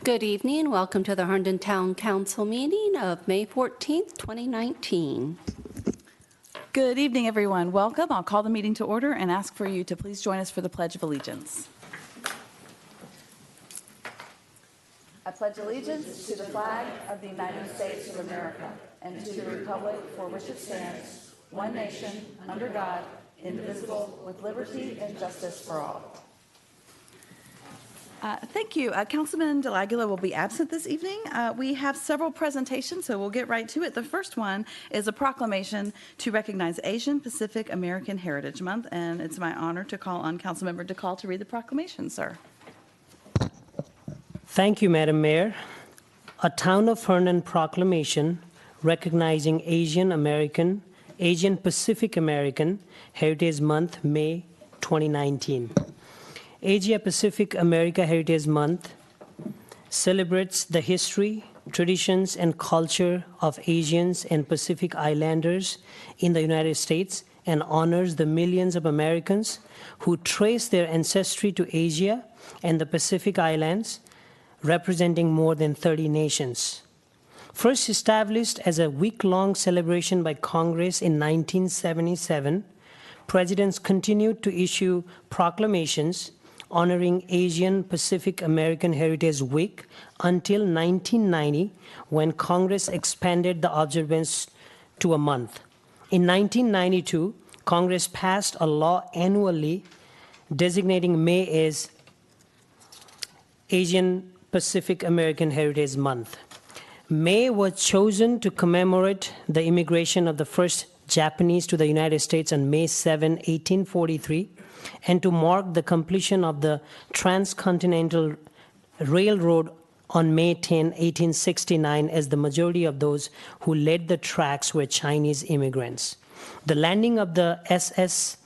Good evening. Welcome to the Herndon Town Council meeting of May 14th, 2019. Good evening, everyone. Welcome. I'll call the meeting to order and ask for you to please join us for the Pledge of Allegiance. I pledge allegiance to the flag of the United States of America and to the republic for which it stands, one nation, under God, indivisible, with liberty and justice for all. Thank you. Councilman DeLaguila will be absent this evening. We have several presentations, so we'll get right to it. The first one is a proclamation to recognize Asian Pacific American Heritage Month, and it's my honor to call on Councilmember DeCall to read the proclamation, sir. Thank you, Madam Mayor. A Town of Herndon proclamation recognizing Asian Pacific American Heritage Month, May 2019. Asia Pacific America Heritage Month celebrates the history, traditions, and culture of Asians and Pacific Islanders in the United States and honors the millions of Americans who trace their ancestry to Asia and the Pacific Islands, representing more than 30 nations. First established as a week-long celebration by Congress in 1977, presidents continued to issue proclamations honoring Asian Pacific American Heritage Week until 1990, when Congress expanded the observance to a month. In 1992, Congress passed a law annually designating May as Asian Pacific American Heritage Month. May was chosen to commemorate the immigration of the first Japanese to the United States on May 7, 1843, and to mark the completion of the Transcontinental Railroad on May 10, 1869, as the majority of those who led the tracks were Chinese immigrants. The landing of the SS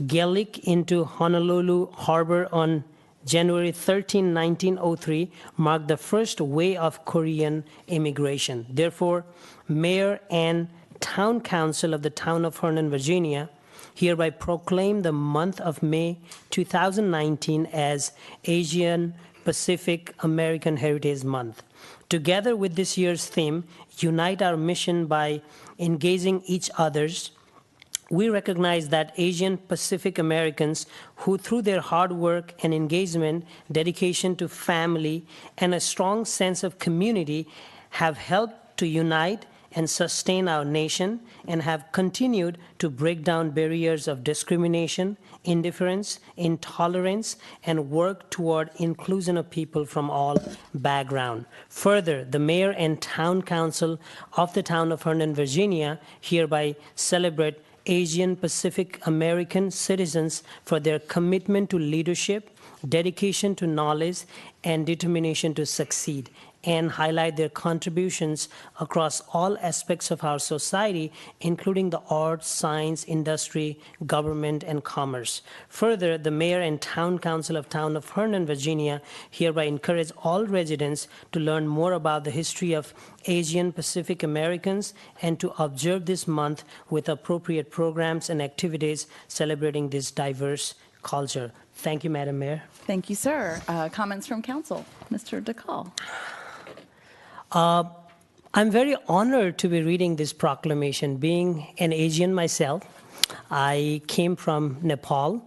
Gallic into Honolulu Harbor on January 13, 1903, marked the first wave of Korean immigration. Therefore, Mayor and Town Council of the Town of Herndon, Virginia, hereby proclaim the month of May 2019 as Asian Pacific American Heritage Month. Together with this year's theme, Unite Our Mission by Engaging Each Others, we recognize that Asian Pacific Americans who, through their hard work and engagement, dedication to family, and a strong sense of community, have helped to unite and sustain our nation, and have continued to break down barriers of discrimination, indifference, intolerance, and work toward inclusion of people from all backgrounds. Further, the Mayor and Town Council of the Town of Herndon, Virginia, hereby celebrate Asian Pacific American citizens for their commitment to leadership, dedication to knowledge, and determination to succeed, and highlight their contributions across all aspects of our society, including the arts, science, industry, government, and commerce. Further, the Mayor and Town Council of Town of Herndon, Virginia, hereby encourage all residents to learn more about the history of Asian Pacific Americans and to observe this month with appropriate programs and activities celebrating this diverse culture. Thank you, Madam Mayor. Thank you, sir. Comments from council. Mr. DeCall. I'm very honored to be reading this proclamation. Being an Asian myself, I came from Nepal,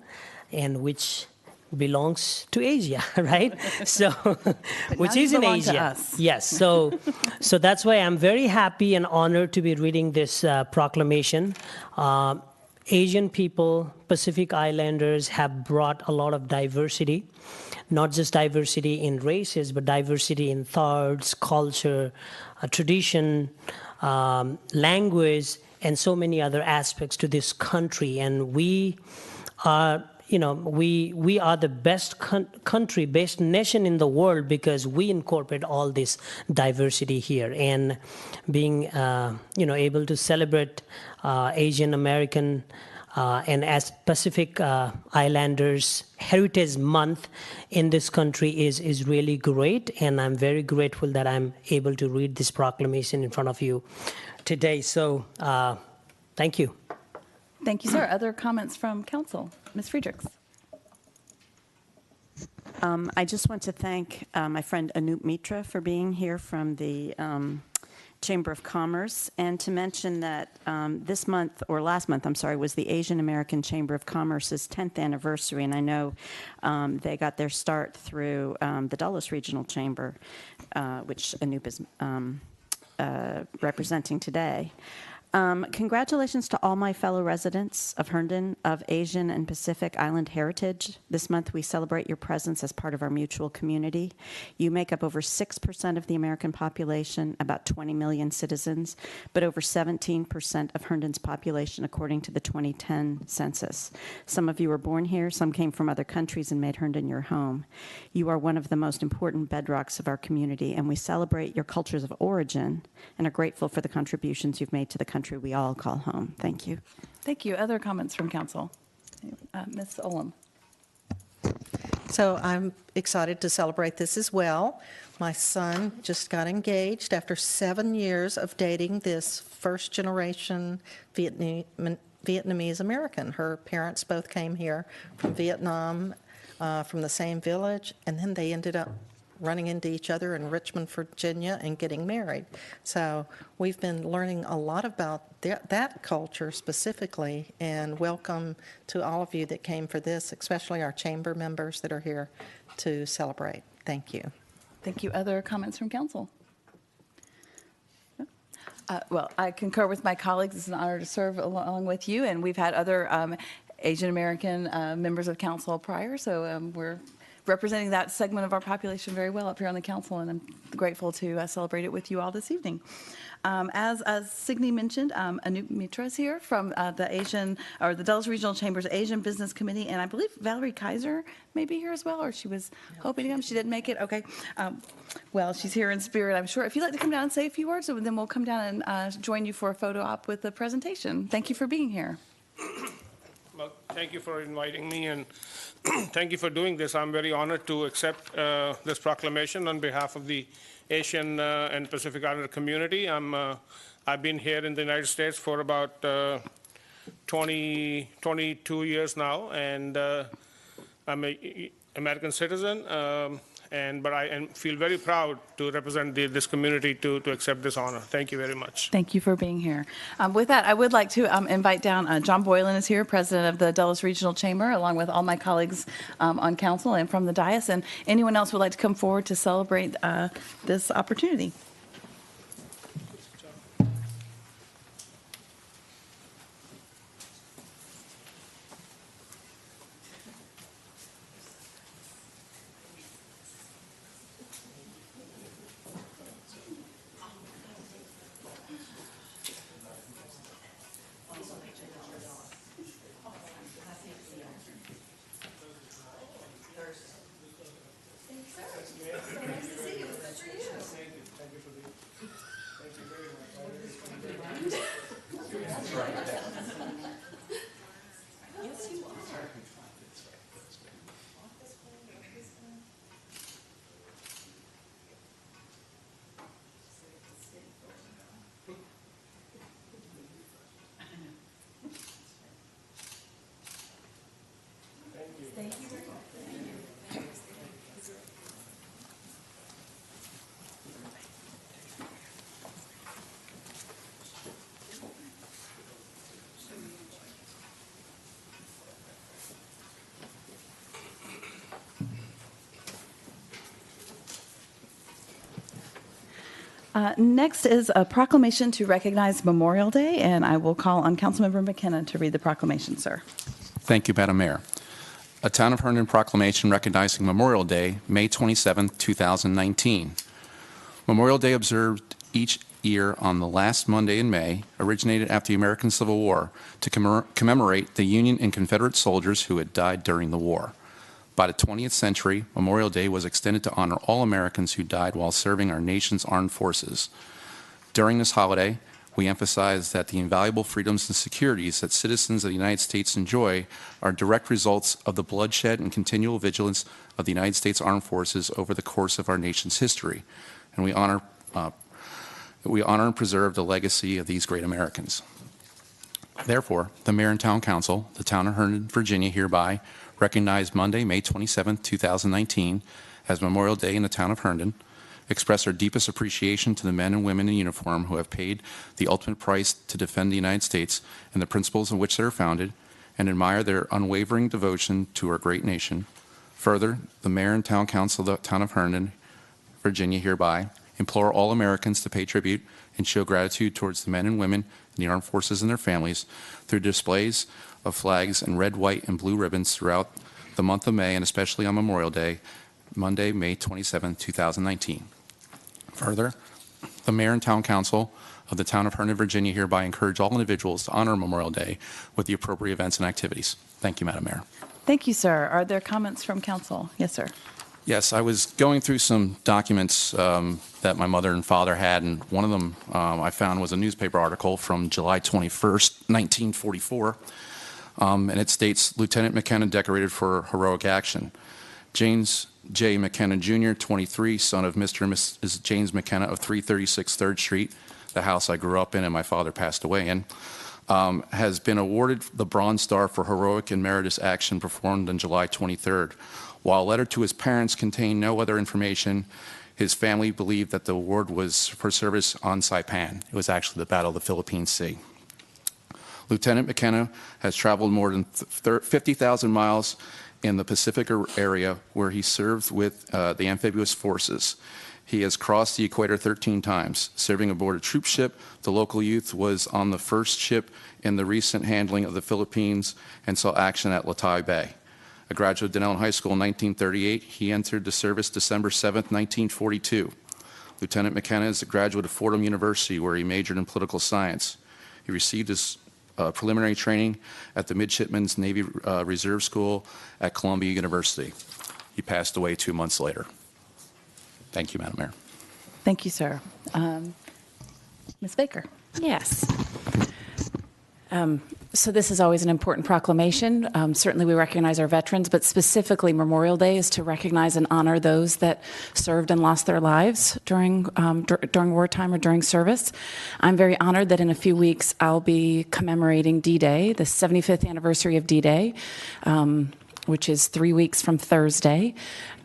and which belongs to Asia, right? So, which is in Asia. To us. Yes. So that's why I'm very happy and honored to be reading this proclamation. Asian people, Pacific Islanders, have brought a lot of diversity. Not just diversity in races, but diversity in thoughts, culture, tradition, language, and so many other aspects to this country. And we are, we are the best country, best nation in the world because we incorporate all this diversity here. And being, able to celebrate Asian American and as Pacific Islanders Heritage Month in this country is really great, and I'm very grateful that I'm able to read this proclamation in front of you today. So thank you. Thank you, sir. Other comments from council? Ms. Friedrichs. I just want to thank my friend Anoop Mitra for being here from the Chamber of Commerce, and to mention that this month, or last month, I'm sorry, was the Asian American Chamber of Commerce's 10th anniversary, and I know they got their start through the Dulles Regional Chamber, which Anoop is representing today. Congratulations to all my fellow residents of Herndon of Asian and Pacific Island heritage. This month we celebrate your presence as part of our mutual community. You make up over 6% of the American population, about 20 million citizens, but over 17% of Herndon's population according to the 2010 census. Some of you were born here, some came from other countries and made Herndon your home. You are one of the most important bedrocks of our community, and we celebrate your cultures of origin and are grateful for the contributions you've made to the country we all call home. Thank you. Thank you. Other comments from council? Ms. Olam. So I'm excited to celebrate this as well. My son just got engaged after 7 years of dating this first-generation Vietnamese American. Her parents both came here from Vietnam, from the same village, and then they ended up running into each other in Richmond, Virginia, and getting married. So we've been learning a lot about that culture specifically, and welcome to all of you that came for this, especially our chamber members that are here to celebrate. Thank you. Thank you. Other comments from council? Well, I concur with my colleagues. It's an honor to serve along with you, and we've had other Asian American members of council prior, so we're representing that segment of our population very well up here on the council, and I'm grateful to celebrate it with you all this evening. As Signe mentioned, Anoop Mitra is here from the Dulles Regional Chamber's Asian Business Committee, and I believe Valerie Kaiser may be here as well, or she was hoping to come. She didn't make it. Okay. Well, she's here in spirit, I'm sure. If you'd like to come down and say a few words, then we'll come down and join you for a photo op with the presentation. Thank you for being here. Well, thank you for inviting me, and thank you for doing this. I'm very honored to accept this proclamation on behalf of the Asian and Pacific Islander community. I've been here in the United States for about 22 years now, and I'm an American citizen, but I feel very proud to represent this community to accept this honor. Thank you very much. Thank you for being here. With that, I would like to invite down John Boylan is here, president of the Dulles Regional Chamber, along with all my colleagues on council and from the dais, and anyone else would like to come forward to celebrate this opportunity. Next is a proclamation to recognize Memorial Day, and I will call on Councilmember McKenna to read the proclamation, sir. Thank you, Madam Mayor. A Town of Herndon proclamation recognizing Memorial Day, May 27, 2019. Memorial Day, observed each year on the last Monday in May, originated after the American Civil War to commemorate the Union and Confederate soldiers who had died during the war. By the 20th century, Memorial Day was extended to honor all Americans who died while serving our nation's armed forces. During this holiday, we emphasize that the invaluable freedoms and securities that citizens of the United States enjoy are direct results of the bloodshed and continual vigilance of the United States Armed Forces over the course of our nation's history, and we honor and preserve the legacy of these great Americans. Therefore, the Mayor and Town Council, the Town of Herndon, Virginia, hereby recognize Monday, May 27, 2019, as Memorial Day in the town of Herndon, express our deepest appreciation to the men and women in uniform who have paid the ultimate price to defend the United States and the principles on which they are founded, and admire their unwavering devotion to our great nation. Further, the mayor and town council of the town of Herndon, Virginia, hereby implore all Americans to pay tribute and show gratitude towards the men and women in the armed forces and their families through displays of flags and red, white, and blue ribbons throughout the month of May, and especially on Memorial Day, Monday, May 27, 2019. Further, the mayor and town council of the town of Herndon, Virginia, hereby encourage all individuals to honor Memorial Day with the appropriate events and activities. Thank you, Madam Mayor. Thank you, sir. Are there comments from council? Yes, sir. Yes, I was going through some documents that my mother and father had, and one of them I found was a newspaper article from July 21st, 1944, and it states, Lieutenant McKenna decorated for heroic action. James J. McKenna, Jr., 23, son of Mr. and Mrs. James McKenna of 336 3rd Street, the house I grew up in and my father passed away in, has been awarded the Bronze Star for heroic and meritorious action performed on July 23rd. While a letter to his parents contained no other information, his family believed that the award was for service on Saipan. It was actually the Battle of the Philippine Sea. Lieutenant McKenna has traveled more than 50,000 miles in the Pacific area where he served with the amphibious forces. He has crossed the equator 13 times, serving aboard a troop ship. The local youth was on the first ship in the recent handling of the Philippines and saw action at Latay Bay. A graduate of Denellen High School in 1938, he entered the service December 7, 1942. Lieutenant McKenna is a graduate of Fordham University, where he majored in political science. He received his preliminary training at the Midshipmen's Navy Reserve School at Columbia University. He passed away 2 months later. Thank you, Madam Mayor. Thank you, sir. Ms. Baker. Yes. So this is always an important proclamation. Certainly we recognize our veterans, but specifically Memorial Day is to recognize and honor those that served and lost their lives during wartime or during service. I'm very honored that in a few weeks I'll be commemorating D-Day, the 75th anniversary of D-Day, which is 3 weeks from Thursday,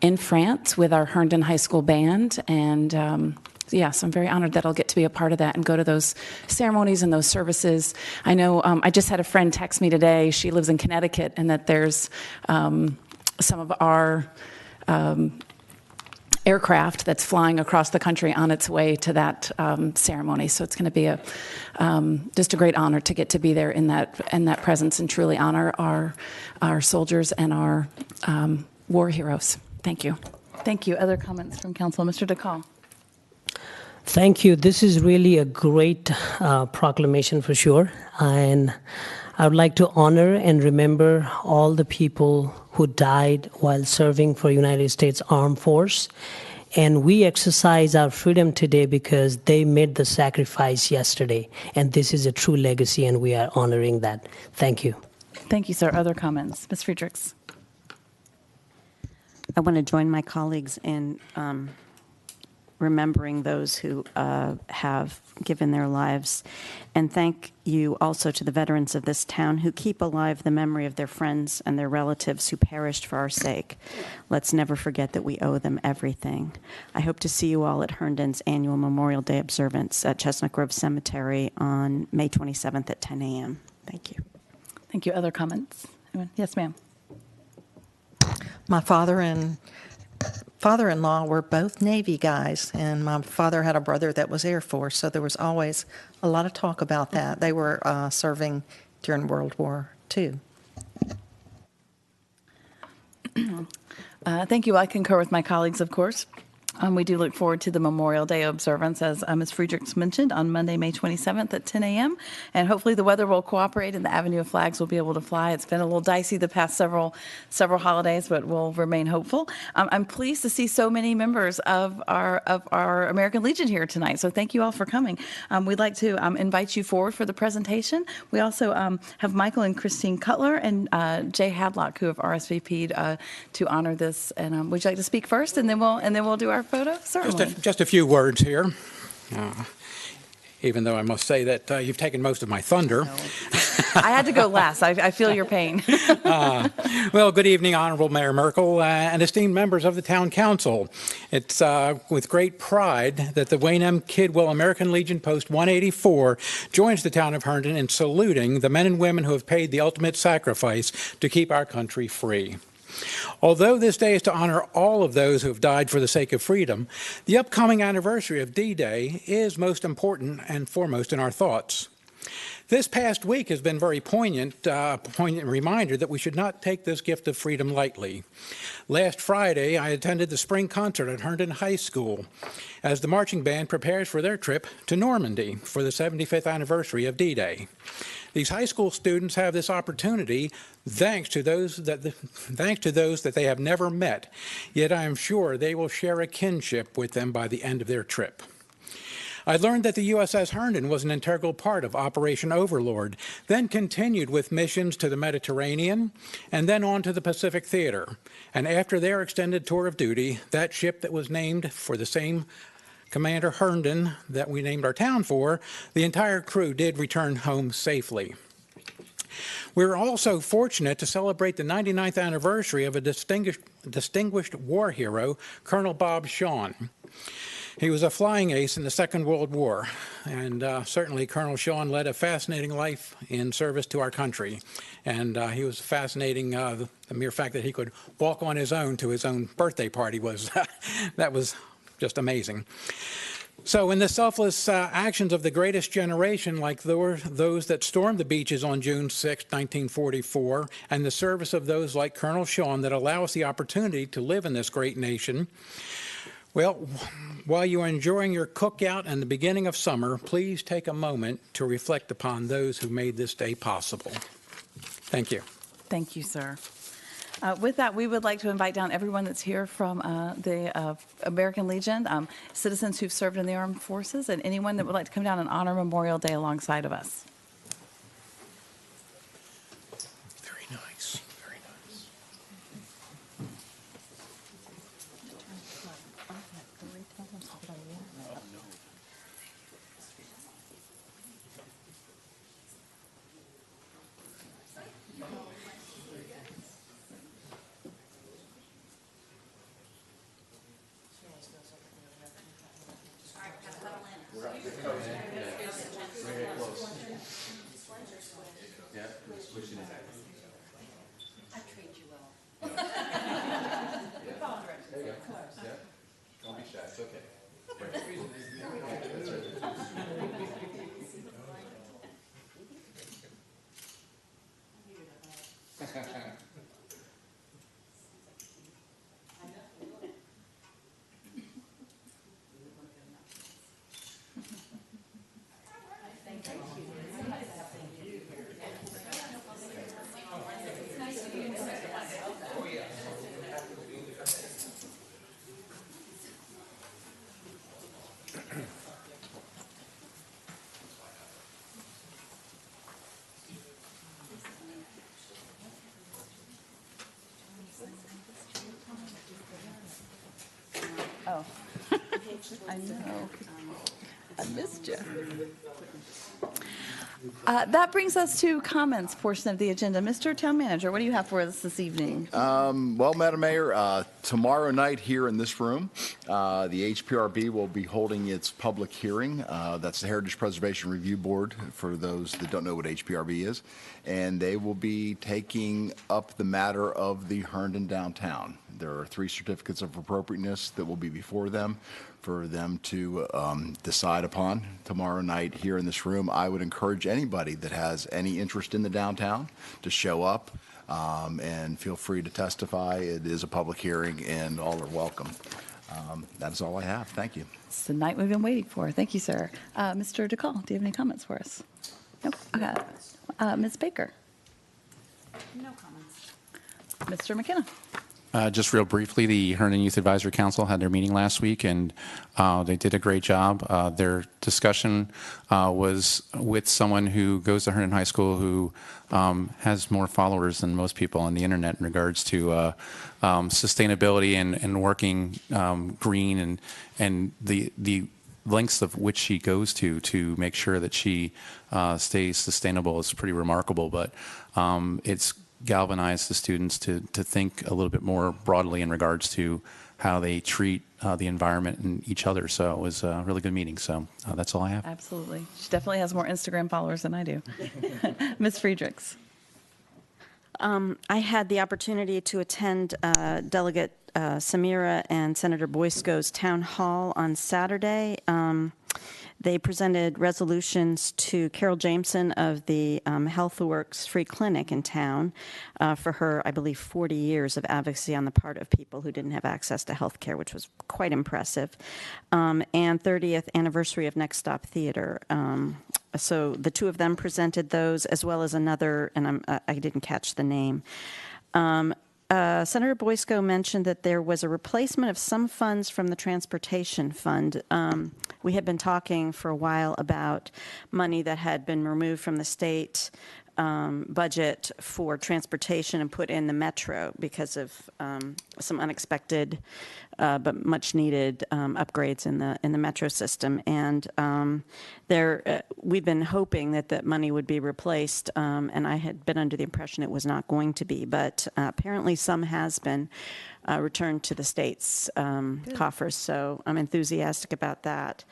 in France with our Herndon High School band. And yes, I'm very honored that I'll get to be a part of that and go to those ceremonies and those services. I know I just had a friend text me today. She lives in Connecticut, and that there's some of our aircraft that's flying across the country on its way to that ceremony. So it's going to be just a great honor to get to be there in that presence and truly honor our soldiers and our war heroes. Thank you. Thank you. Other comments from council? Mr. DeCall. Thank you. This is really a great proclamation for sure. And I would like to honor and remember all the people who died while serving for United States Armed Force. And we exercise our freedom today because they made the sacrifice yesterday. And this is a true legacy, and we are honoring that. Thank you. Thank you, sir. Other comments? Ms. Friedrichs. I want to join my colleagues in remembering those who have given their lives, and thank you also to the veterans of this town who keep alive the memory of their friends and their relatives who perished for our sake. Let's never forget that we owe them everything. I hope to see you all at Herndon's annual Memorial Day observance at Chestnut Grove Cemetery on May 27th at 10 a.m. Thank you. Thank you. Other comments? Anyone? Yes, ma'am. My father-in-law were both Navy guys, and my father had a brother that was Air Force, so there was always a lot of talk about that. They were serving during World War II. Thank you. I concur with my colleagues, of course. We do look forward to the Memorial Day observance, as Ms. Friedrichs mentioned, on Monday, May 27th at 10 a.m. And hopefully the weather will cooperate and the Avenue of Flags will be able to fly. It's been a little dicey the past several holidays, but we'll remain hopeful. I'm pleased to see so many members of our American Legion here tonight. So thank you all for coming. We'd like to invite you forward for the presentation. We also have Michael and Christine Cutler and Jay Hadlock, who have RSVP'd to honor this. And would you like to speak first, and then we'll do our photo? Certainly. Just a few words here, even though I must say that you've taken most of my thunder. I had to go last. I feel your pain. Well, good evening, Honorable Mayor Merkel and esteemed members of the Town Council. It's with great pride that the Wayne M. Kidwell American Legion Post 184 joins the town of Herndon in saluting the men and women who have paid the ultimate sacrifice to keep our country free. Although this day is to honor all of those who have died for the sake of freedom, the upcoming anniversary of D-Day is most important and foremost in our thoughts. This past week has been very poignant reminder that we should not take this gift of freedom lightly. Last Friday, I attended the spring concert at Herndon High School as the marching band prepares for their trip to Normandy for the 75th anniversary of D-Day. These high school students have this opportunity thanks to those that they have never met, yet I am sure they will share a kinship with them by the end of their trip. I learned that the USS Herndon was an integral part of Operation Overlord, then continued with missions to the Mediterranean, and then on to the Pacific Theater. And after their extended tour of duty, that ship that was named for the same Commander Herndon that we named our town for, the entire crew did return home safely. We were also fortunate to celebrate the 99th anniversary of a distinguished war hero, Colonel Bob Shawn. He was a flying ace in the Second World War, and certainly Colonel Shawn led a fascinating life in service to our country. And he was fascinating. The mere fact that he could walk on his own to his own birthday party was that was just amazing. So in the selfless actions of the greatest generation, like those that stormed the beaches on June 6, 1944, and the service of those like Colonel Shawn that allow us the opportunity to live in this great nation, well, while you are enjoying your cookout and the beginning of summer, please take a moment to reflect upon those who made this day possible. Thank you. Thank you, sir. With that, we would like to invite down everyone that's here from the American Legion, citizens who've served in the armed forces, and anyone that would like to come down and honor Memorial Day alongside of us. Very nice, very nice. Oh, I know. I missed you. That brings us to comments portion of the agenda. Mr. Town Manager, what do you have for us this evening? Well, Madam Mayor, tomorrow night here in this room, the HPRB will be holding its public hearing. That's the Heritage Preservation Review Board, for those that don't know what HPRB is. And they will be taking up the matter of the Herndon downtown. There are 3 certificates of appropriateness that will be before them for them to decide upon tomorrow night here in this room. I would encourage anybody that has any interest in the downtown to show up and feel free to testify. It is a public hearing and all are welcome. That's all I have. Thank you. It's the night we've been waiting for. Thank you, sir. Mr. DeCall, do you have any comments for us? Nope. Okay. Ms. Baker? No comments. Mr. McKenna? Just real briefly, the Herndon Youth Advisory Council had their meeting last week, and they did a great job. Their discussion was with someone who goes to Herndon High School who has more followers than most people on the internet in regards to sustainability and working green, and the lengths of which she goes to make sure that she stays sustainable is pretty remarkable. But it's galvanized the students to think a little bit more broadly in regards to how they treat the environment and each other. So it was a really good meeting. So that's all I have. Absolutely. She definitely has more Instagram followers than I do. Ms. Friedrichs. I had the opportunity to attend Delegate Samira and Senator Boysko's town hall on Saturday. They presented resolutions to Carol Jameson of the HealthWorks Free Clinic in town for her, I believe, 40 years of advocacy on the part of people who didn't have access to health care, which was quite impressive, and 30th anniversary of Next Stop Theater. So the two of them presented those, as well as another, and I didn't catch the name. Senator Boysko mentioned that there was a replacement of some funds from the Transportation Fund. We had been talking for a while about money that had been removed from the state budget for transportation and put in the metro because of some unexpected but much needed upgrades in the metro system. And we've been hoping that that money would be replaced, and I had been under the impression it was not going to be, but apparently some has been returned to the state's coffers. So I'm enthusiastic about that.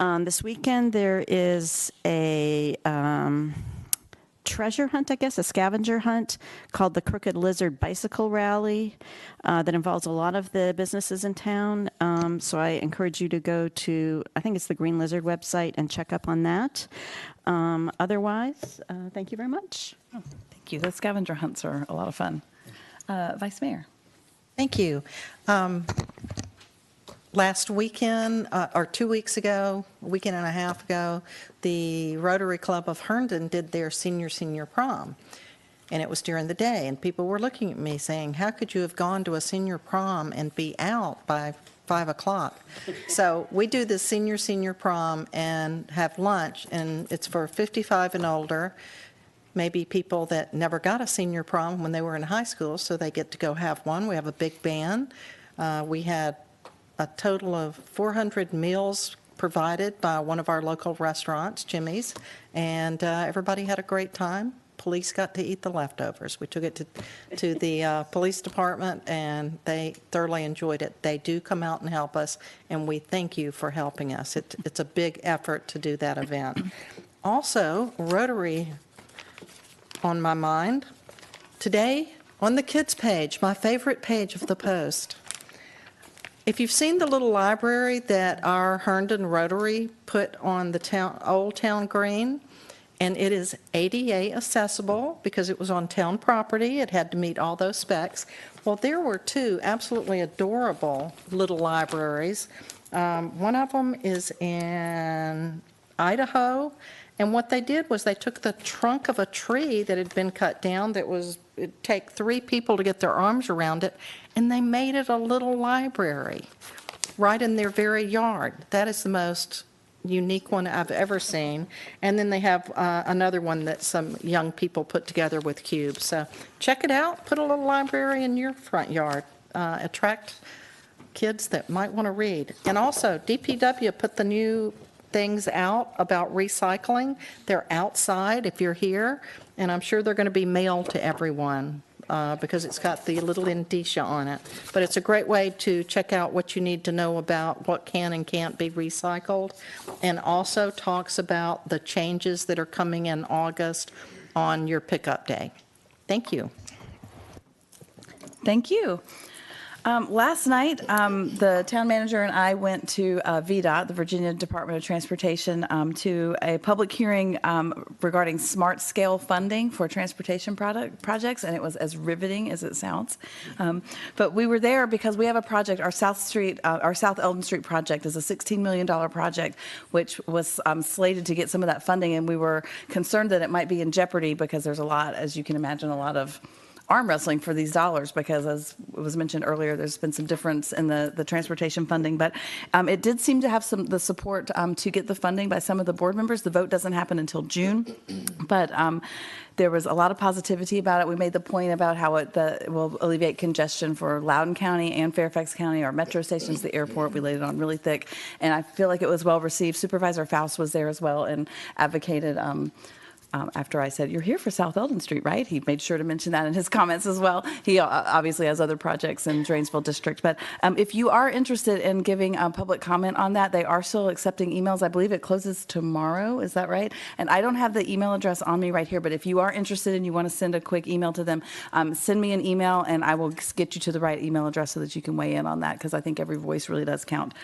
This weekend there is a treasure hunt, I guess, a scavenger hunt called the Crooked Lizard Bicycle Rally that involves a lot of the businesses in town. So I encourage you to go to, I think it's the Green Lizard website, and check up on that. Otherwise, thank you very much. Oh, thank you. The scavenger hunts are a lot of fun. Vice Mayor. Thank you. Last weekend, or 2 weeks ago, a weekend and a half ago, the Rotary Club of Herndon did their senior prom. And it was during the day, and people were looking at me saying, how could you have gone to a senior prom and be out by 5 o'clock? So we do this senior prom and have lunch, and it's for 55 and older, maybe people that never got a senior prom when they were in high school, so they get to go have one. We have a big band. We had a total of 400 meals provided by one of our local restaurants, Jimmy's, and everybody had a great time. Police got to eat the leftovers. We took it to the police department, and they thoroughly enjoyed it. They do come out and help us, and we thank you for helping us. It's a big effort to do that event. Also, Rotary on my mind. Today, on the kids page, my favorite page of the Post, if you've seen the little library that our Herndon Rotary put on the Old Town Green, and it is ADA accessible because it was on town property, it had to meet all those specs. Well, there were two absolutely adorable little libraries. One of them is in Idaho, and what they did was they took the trunk of a tree that had been cut down it'd take 3 people to get their arms around it, and they made it a little library right in their very yard. That is the most unique one I've ever seen. And then they have another one that some young people put together with cubes. So check it out. Put a little library in your front yard. Attract kids that might want to read. And also, DPW put the new things out about recycling. They're outside if you're here, and I'm sure they're going to be mailed to everyone because it's got the little indicia on it. But it's a great way to check out what you need to know about what can and can't be recycled, and also talks about the changes that are coming in August on your pickup day. Thank you. Thank you. Last night, the town manager and I went to VDOT, the Virginia Department of Transportation, to a public hearing regarding smart scale funding for transportation projects, and it was as riveting as it sounds. But we were there because we have a project, our South Eldon Street project is a $16 million project, which was slated to get some of that funding, and we were concerned that it might be in jeopardy because there's a lot, as you can imagine, a lot of arm wrestling for these dollars because, as was mentioned earlier, there's been some difference in the transportation funding. But it did seem to have the support to get the funding by some of the board members. The vote doesn't happen until June, but there was a lot of positivity about it. We made the point about how it will alleviate congestion for Loudoun County and Fairfax County, our metro stations, the airport. We laid it on really thick, and I feel like it was well received. Supervisor Faust was there as well and advocated. After I said, "You're here for South Eldon Street, right?" He made sure to mention that in his comments as well. He obviously has other projects in Dranesville District. But if you are interested in giving public comment on that, they are still accepting emails. I believe it closes tomorrow. Is that right? And I don't have the email address on me right here, but if you are interested and you want to send a quick email to them, send me an email and I will get you to the right email address so that you can weigh in on that, because I think every voice really does count.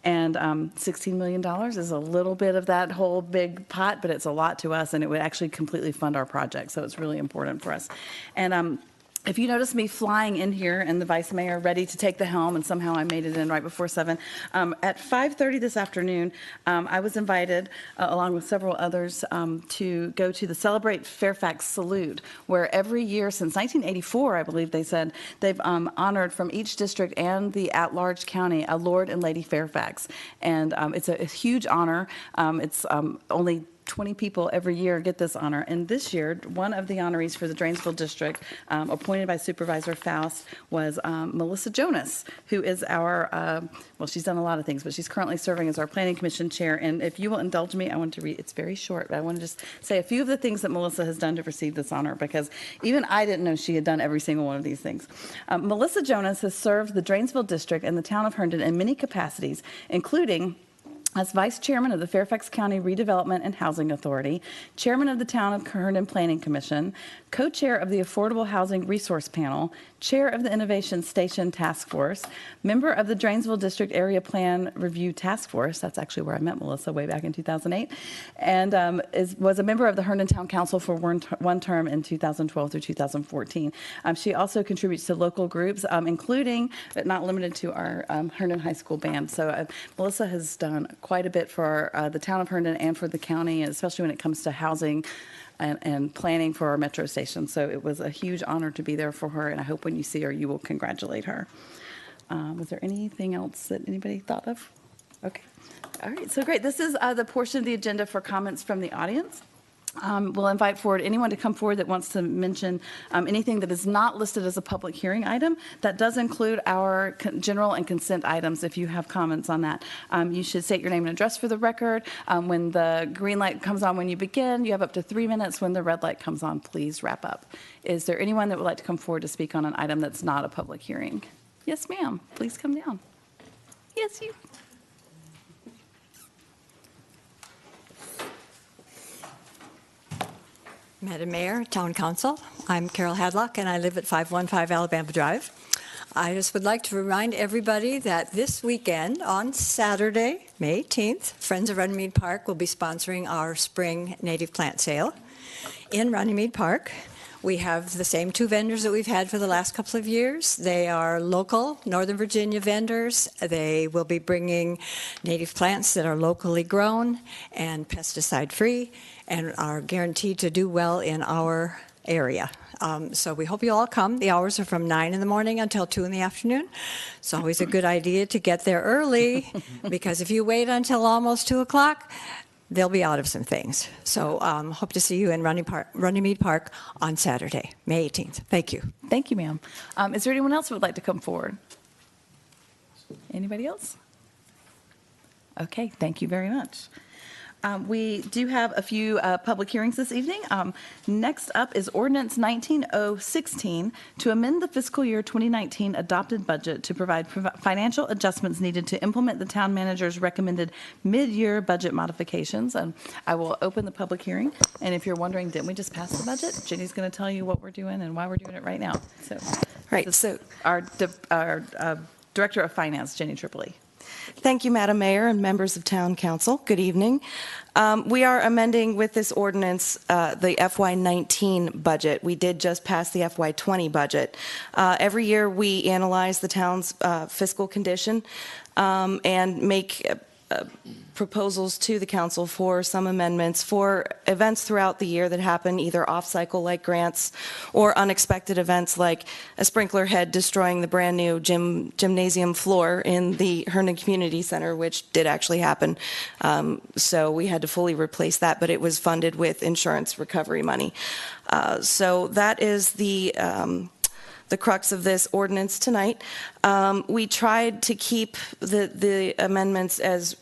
And $16 million is a little bit of that whole big pot, but it's a lot to us, and it would actually completely fund our project, so it's really important for us. And if you notice me flying in here and the vice mayor ready to take the helm, and somehow I made it in right before 7, at 5:30 this afternoon, I was invited, along with several others, to go to the Celebrate Fairfax Salute, where every year since 1984, I believe they said, they've honored from each district and the at-large county a Lord and Lady Fairfax. And it's a huge honor. It's only 20 people every year get this honor. And this year, one of the honorees for the Dranesville District, appointed by Supervisor Faust, was Melissa Jonas, who is our, well, she's done a lot of things, but she's currently serving as our Planning Commission Chair. And if you will indulge me, I want to read, it's very short, but I want to just say a few of the things that Melissa has done to receive this honor, because even I didn't know she had done every single one of these things. Melissa Jonas has served the Dranesville District and the town of Herndon in many capacities, including as Vice Chairman of the Fairfax County Redevelopment and Housing Authority, Chairman of the Town of Herndon Planning Commission, Co-Chair of the Affordable Housing Resource Panel, Chair of the Innovation Station Task Force, Member of the Dranesville District Area Plan Review Task Force, that's actually where I met Melissa way back in 2008, and was a member of the Herndon Town Council for one term in 2012 through 2014. She also contributes to local groups, including, but not limited to, our Herndon High School band. So Melissa has done quite a bit for the town of Herndon and for the county, especially when it comes to housing and planning for our metro station. So it was a huge honor to be there for her, and I hope when you see her, you will congratulate her. Was there anything else that anybody thought of? Okay. All right, so great. This is the portion of the agenda for comments from the audience. We'll invite forward anyone to come forward that wants to mention anything that is not listed as a public hearing item. That does include our general and consent items. If you have comments on that, you should state your name and address for the record. When the green light comes on when you begin, you have up to 3 minutes. When the red light comes on, please wrap up. Is there anyone that would like to come forward to speak on an item that's not a public hearing? Yes, ma'am. Please come down. Yes, you. Madam Mayor, Town Council, I'm Carol Hadlock, and I live at 515 Alabama Drive. I just would like to remind everybody that this weekend, on Saturday, May 18th, Friends of Runnymede Park will be sponsoring our spring native plant sale in Runnymede Park. We have the same 2 vendors that we've had for the last couple of years. They are local Northern Virginia vendors. They will be bringing native plants that are locally grown and pesticide-free and are guaranteed to do well in our area. So we hope you all come. The hours are from 9 in the morning until 2 in the afternoon. It's always a good idea to get there early, because if you wait until almost 2 o'clock, they'll be out of some things. So hope to see you in Runnymede Park on Saturday, May 18th. Thank you. Thank you, ma'am. Is there anyone else who would like to come forward? Anybody else? Okay, thank you very much. We do have a few public hearings this evening. Next up is Ordinance 19016 to amend the fiscal year 2019 adopted budget to provide financial adjustments needed to implement the town manager's recommended mid-year budget modifications. And I will open the public hearing. And if you're wondering, didn't we just pass the budget? Jenny's going to tell you what we're doing and why we're doing it right now. So, right. So our Director of Finance, Jenny Tripoli. Thank you, Madam Mayor and members of Town Council. Good evening. We are amending with this ordinance the FY19 budget. We did just pass the FY20 budget. Every year we analyze the town's fiscal condition and make proposals to the council for some amendments for events throughout the year that happen either off-cycle like grants or unexpected events like a sprinkler head destroying the brand-new gymnasium floor in the Herndon Community Center, which did actually happen. So we had to fully replace that, but it was funded with insurance recovery money. So that is the crux of this ordinance tonight. We tried to keep the amendments as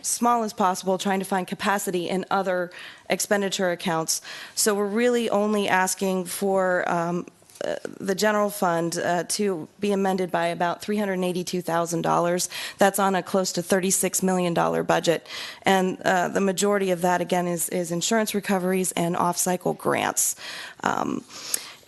small as possible, trying to find capacity in other expenditure accounts. So we're really only asking for the general fund to be amended by about $382,000. That's on a close to $36 million budget. And the majority of that, again, is insurance recoveries and off-cycle grants.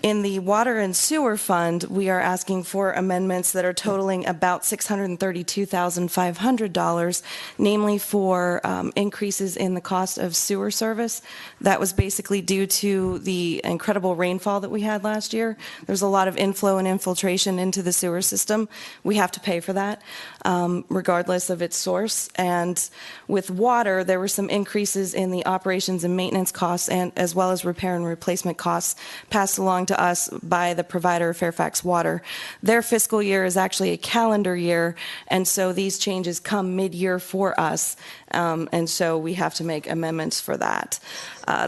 In the water and sewer fund, we are asking for amendments that are totaling about $632,500, namely for increases in the cost of sewer service. That was basically due to the incredible rainfall that we had last year. There's a lot of inflow and infiltration into the sewer system. We have to pay for that, regardless of its source. And with water, there were some increases in the operations and maintenance costs, and as well as repair and replacement costs passed along to us by the provider, Fairfax Water. Their fiscal year is actually a calendar year, and so these changes come mid-year for us, and so we have to make amendments for that.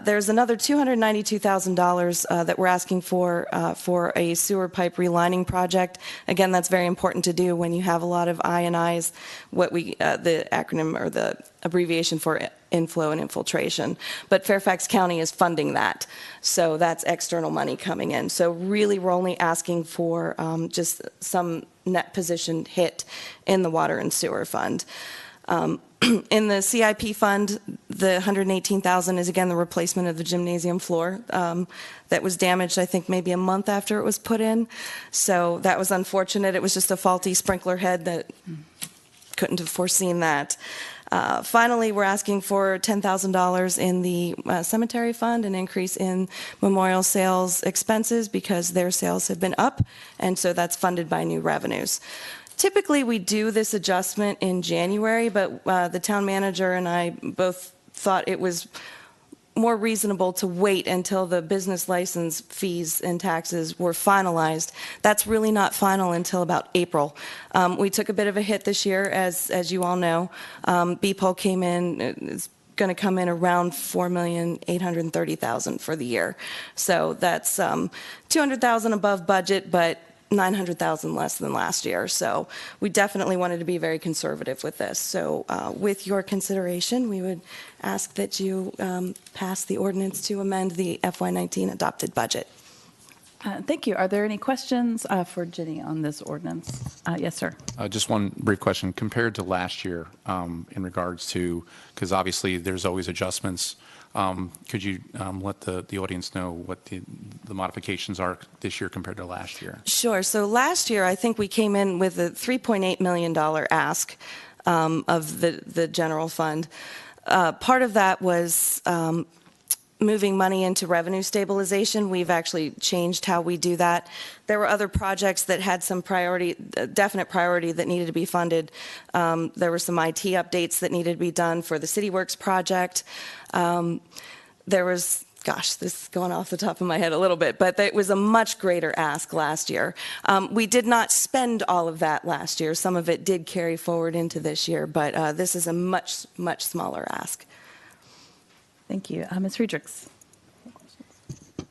There's another $292,000 that we're asking for a sewer pipe relining project. Again, that's very important to do when you have a lot of I&Is, what we, the acronym or the abbreviation for inflow and infiltration. But Fairfax County is funding that, so that's external money coming in. So really, we're only asking for just some net position hit in the water and sewer fund. In the CIP fund, the $118,000 is again the replacement of the gymnasium floor that was damaged, I think, maybe a month after it was put in. So that was unfortunate. It was just a faulty sprinkler head that couldn't have foreseen that. Finally, we're asking for $10,000 in the cemetery fund, an increase in memorial sales expenses because their sales have been up, and so that's funded by new revenues. Typically, we do this adjustment in January, but the town manager and I both thought it was more reasonable to wait until the business license fees and taxes were finalized. That's really not final until about April. We took a bit of a hit this year, as you all know. BPOL came in, it's going to come in around $4,830,000 for the year. So that's $200,000 above budget, but $900,000 less than last year. So we definitely wanted to be very conservative with this. So with your consideration, we would ask that you pass the ordinance to amend the FY19 adopted budget. Thank you. Are there any questions for Jenny on this ordinance? Yes, sir. Just one brief question. Compared to last year, in regards to, because obviously there's always adjustments, could you let the audience know what the modifications are this year compared to last year? Sure. So last year, I think we came in with a $3.8 million ask of the general fund. Part of that was moving money into revenue stabilization. We've actually changed how we do that. There were other projects that had some priority, definite priority that needed to be funded. There were some IT updates that needed to be done for the CityWorks project. There was, gosh, this is going off the top of my head a little bit, but it was a much greater ask last year. We did not spend all of that last year. Some of it did carry forward into this year, but this is a much, much smaller ask. Thank you. Ms. Friedrichs.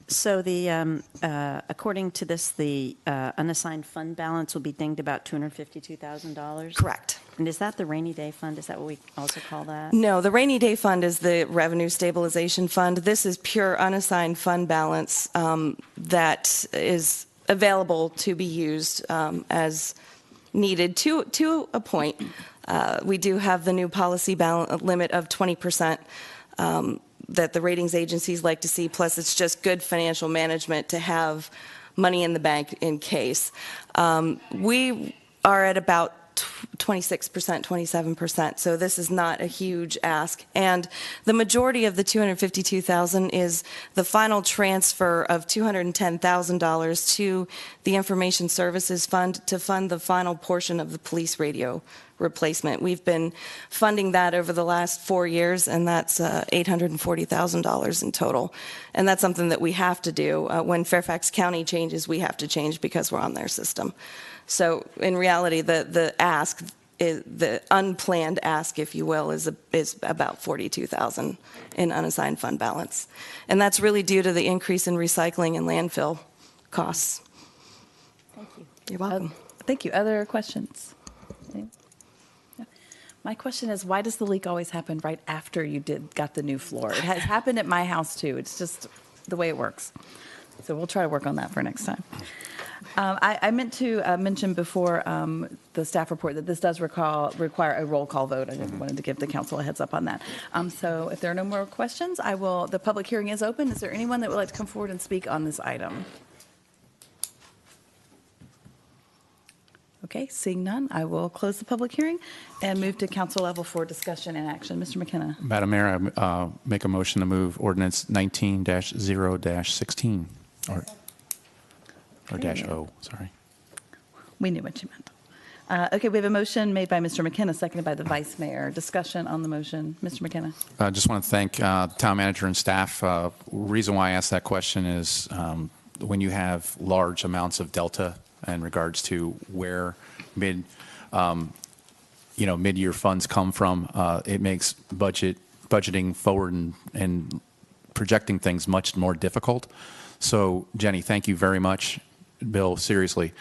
So the, according to this, the unassigned fund balance will be dinged about $252,000? Correct. And is that the rainy day fund? Is that what we also call that? No, the rainy day fund is the revenue stabilization fund. This is pure unassigned fund balance that is available to be used as needed to a point. We do have the new policy limit of 20%. That the ratings agencies like to see, plus it's just good financial management to have money in the bank in case. We are at about 26%, 27%. So this is not a huge ask. And the majority of the $252,000 is the final transfer of $210,000 to the Information Services Fund to fund the final portion of the police radio replacement. We've been funding that over the last 4 years, and that's $840,000 in total. And that's something that we have to do. When Fairfax County changes, we have to change because we're on their system. So in reality, the ask, the unplanned ask, if you will, is about $42,000 in unassigned fund balance. And that's really due to the increase in recycling and landfill costs. Thank you. You're welcome. Thank you. Other questions? My question is, why does the leak always happen right after you got the new floor? It has happened at my house too. It's just the way it works. So we'll try to work on that for next time. I meant to mention before the staff report that this does require a roll call vote. I wanted to give the council a heads up on that. So if there are no more questions, the public hearing is open. Is there anyone that would like to come forward and speak on this item? Okay, seeing none, I will close the public hearing and move to council level for discussion and action. Mr. McKenna. Madam Mayor, I make a motion to move ordinance 19-0-16, or dash O, sorry. We knew what you meant. Okay, we have a motion made by Mr. McKenna, seconded by the Vice Mayor. Discussion on the motion. Mr. McKenna. I just want to thank town manager and staff. Reason why I asked that question is when you have large amounts of delta in regards to where mid-year funds come from, it makes budgeting forward and projecting things much more difficult. So, Jenny, thank you very much. Bill, seriously,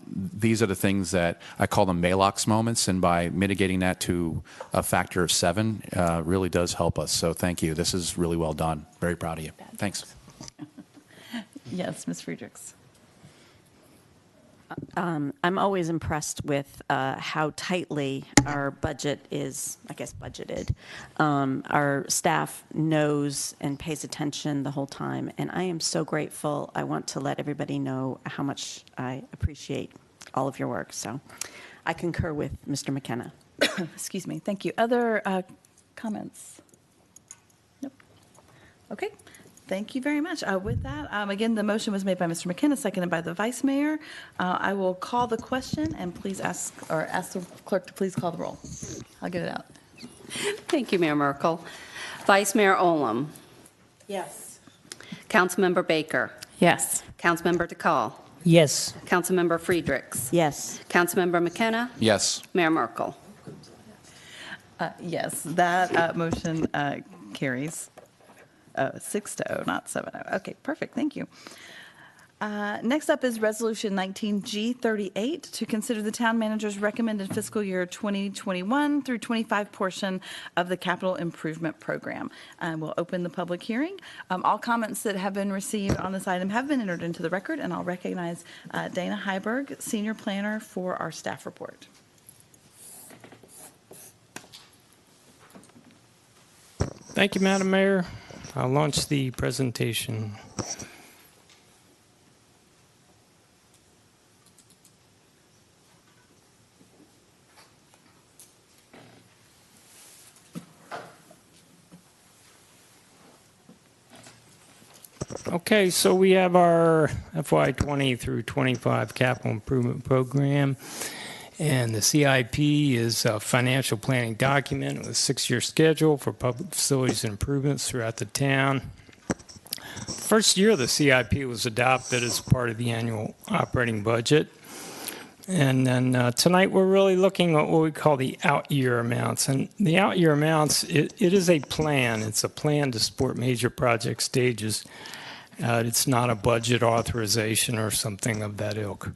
these are the things that I call them Malox moments, and by mitigating that to a factor of 7 really does help us. So thank you. This is really well done. Very proud of you. Thanks. Yes, Ms. Friedrichs. I'm always impressed with how tightly our budget is, I guess, budgeted. Our staff knows and pays attention the whole time, and I am so grateful. I want to let everybody know how much I appreciate all of your work. So I concur with Mr. McKenna. Excuse me. Thank you. Other comments? Nope. Okay. Thank you very much. With that, again, the motion was made by Mr. McKenna, seconded by the Vice Mayor. I will call the question, and please ask the clerk to please call the roll. I'll get it out. Thank you, Mayor Merkel. Vice Mayor Olem. Yes. Councilmember Baker. Yes. Councilmember DeCall. Yes. Councilmember Friedrichs. Yes. Councilmember McKenna. Yes. Mayor Merkel. Yes, that motion carries. 6-0, not 7-0. Okay, perfect. Thank you. Next up is Resolution 19G38 to consider the town manager's recommended fiscal year 2021 through 25 portion of the capital improvement program. We'll open the public hearing. All comments that have been received on this item have been entered into the record, and I'll recognize Dana Heiberg, Senior Planner, for our staff report. Thank you, Madam Mayor. I'll launch the presentation. Okay, so we have our FY20 through 25 capital improvement program. And the CIP is a financial planning document with a 6-year schedule for public facilities and improvements throughout the town. The first year of the CIP was adopted as part of the annual operating budget. And then tonight we're really looking at what we call the out-year amounts. And the out-year amounts, it is a plan. It's a plan to support major project stages. It's not a budget authorization or something of that ilk.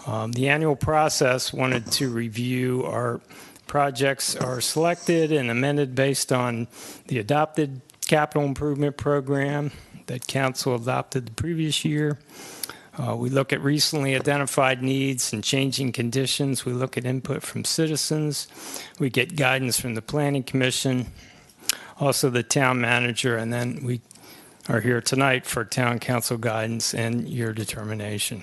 The annual process wanted to review our projects are selected and amended based on the adopted capital improvement program that council adopted the previous year. We look at recently identified needs and changing conditions. We look at input from citizens. We get guidance from the Planning Commission, also the town manager, and then we are here tonight for town council guidance and your determination.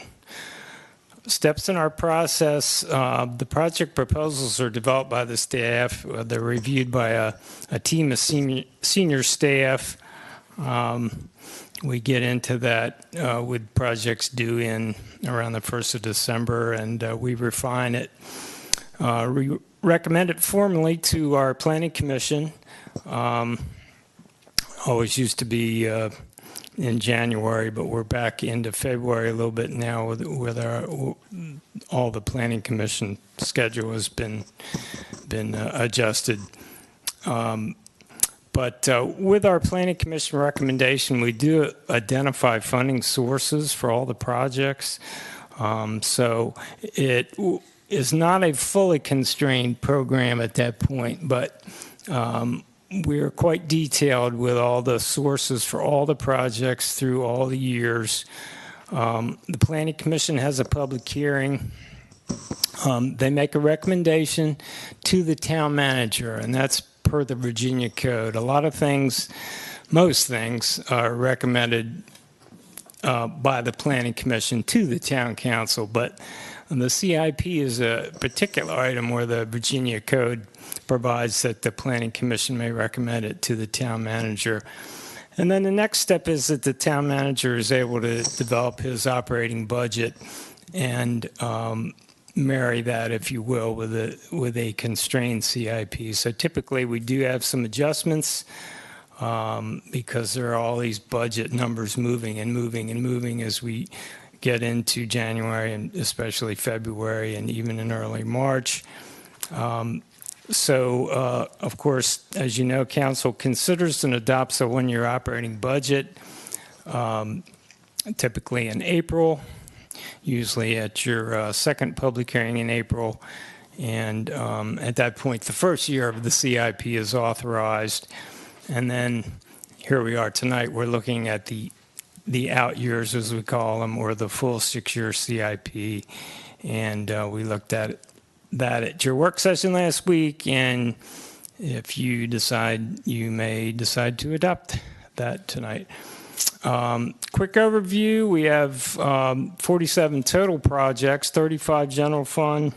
Steps in our process, the project proposals are developed by the staff. They're reviewed by a team of senior staff. We get into that with projects due in around the 1st of December, and we refine it. We recommend it formally to our Planning Commission. Always used to be in January, but we're back into February a little bit now with all the Planning Commission schedule has been adjusted. But with our Planning Commission recommendation, we do identify funding sources for all the projects. So it is not a fully constrained program at that point, but we are quite detailed with all the sources for all the projects through all the years. The Planning Commission has a public hearing. They make a recommendation to the town manager, and that's per the Virginia Code. A lot of things, most things, are recommended by the Planning Commission to the Town Council, but the CIP is a particular item where the Virginia Code provides that the Planning Commission may recommend it to the town manager. And then the next step is that the town manager is able to develop his operating budget and marry that, if you will, with a constrained CIP. So typically we do have some adjustments because there are all these budget numbers moving and moving and moving as we get into January and especially February and even in early March. Of course, as you know, Council considers and adopts a one-year operating budget, typically in April, usually at your second public hearing in April. And at that point, the first year of the CIP is authorized. And then here we are tonight, we're looking at the out years, as we call them, or the full 6-year CIP. And we looked at that at your work session last week, and if you decide, you may decide to adopt that tonight. Quick overview, we have 47 total projects, 35 general fund,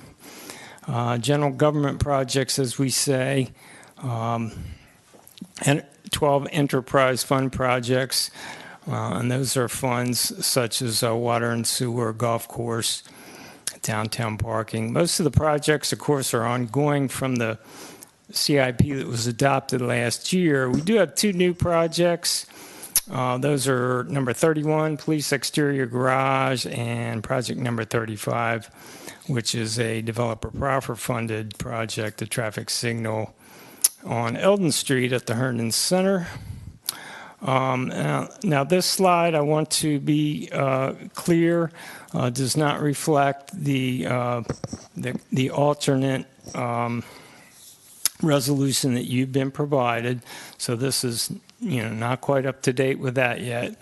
general government projects, as we say, and 12 enterprise fund projects, and those are funds such as water and sewer, golf course, downtown parking. Most of the projects, of course, are ongoing from the CIP that was adopted last year. We do have 2 new projects. Those are number 31, police exterior garage, and project number 35, which is a developer proffer funded project, a traffic signal on Eldon Street at the Herndon Center. Now this slide, I want to be clear, does not reflect the alternate resolution that you've been provided. So this is, not quite up to date with that yet,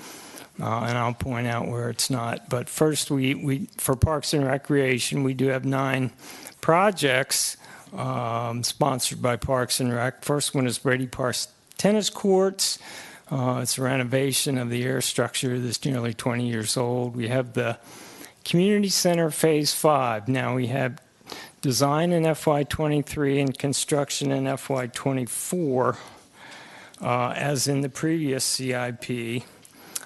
and I'll point out where it's not. But first, we for Parks and Recreation, we do have 9 projects sponsored by Parks and Rec. First one is Brady Park Tennis Courts. It's a renovation of the air structure that's nearly 20 years old. We have the Community Center Phase 5. Now we have design in FY23 and construction in FY24, as in the previous CIP.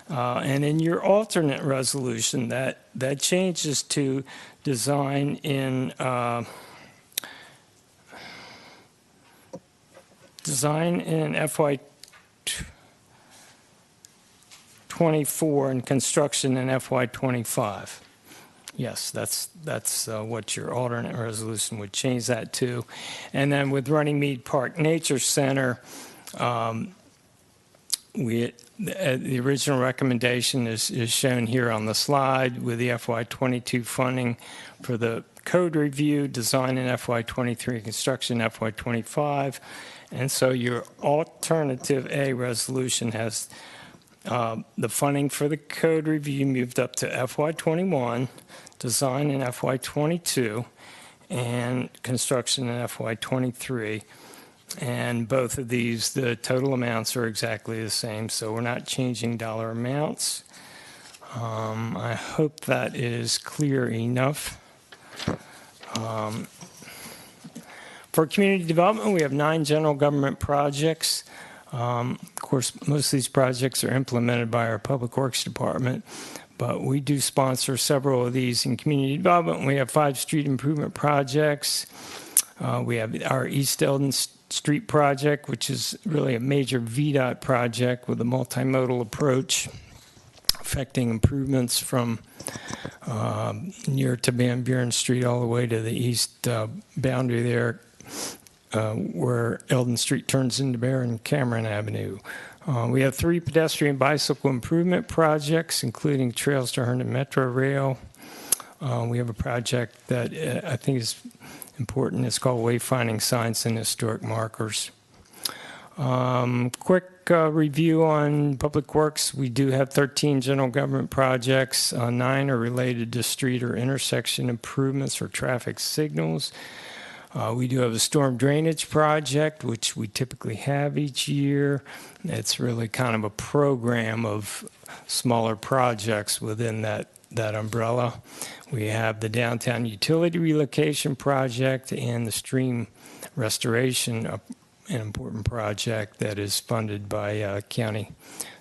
And in your alternate resolution, that changes to design in FY24 and construction in FY25. Yes, that's what your alternate resolution would change that to. And then with Runnymede Park Nature Center, the original recommendation is shown here on the slide with the FY22 funding for the code review, design in FY23, construction FY25. And so your alternative A resolution has the funding for the code review moved up to FY21, design in FY22, and construction in FY23. And both of these, the total amounts are exactly the same, so we're not changing dollar amounts. I hope that is clear enough. For community development, we have 9 general government projects. Of course, most of these projects are implemented by our Public Works Department, but we do sponsor several of these in community development. We have 5 street improvement projects. We have our East Eldon Street project, which is really a major VDOT project with a multimodal approach affecting improvements from near to Van Buren Street all the way to the east boundary there, where Eldon Street turns into Baron Cameron Avenue. We have 3 pedestrian bicycle improvement projects, including Trails to Herndon Metro Rail. We have a project that I think is important. It's called Wayfinding Signs and Historic Markers. Quick review on Public Works. We do have 13 general government projects. 9 are related to street or intersection improvements or traffic signals. We do have a storm drainage project, which we typically have each year. It's really kind of a program of smaller projects within that umbrella. We have the downtown utility relocation project and the stream restoration, an important project that is funded by county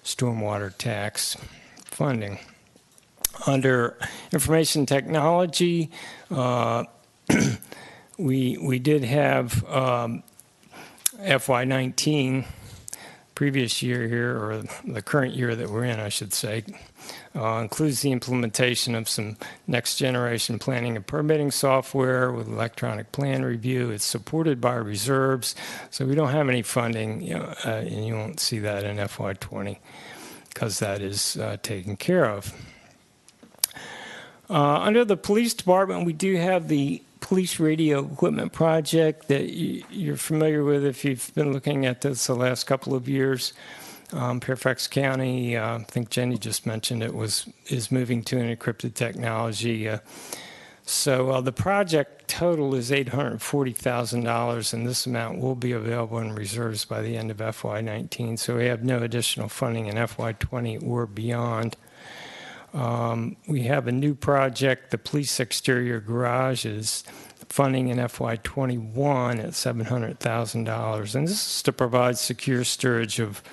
stormwater tax funding. Under information technology, we did have FY19, previous year here, or the current year that we're in, I should say, includes the implementation of some next generation planning and permitting software with electronic plan review. It's supported by reserves, so we don't have any funding, and you won't see that in FY20 because that is taken care of. Under the police department, we do have the police radio equipment project that you're familiar with if you've been looking at this the last couple of years. Fairfax County, I think Jenny just mentioned it, is moving to an encrypted technology. So the project total is $840,000, and this amount will be available in reserves by the end of FY19. So we have no additional funding in FY20 or beyond. We have a new project, the police exterior garage is funding in FY21 at $700,000. And this is to provide secure storage of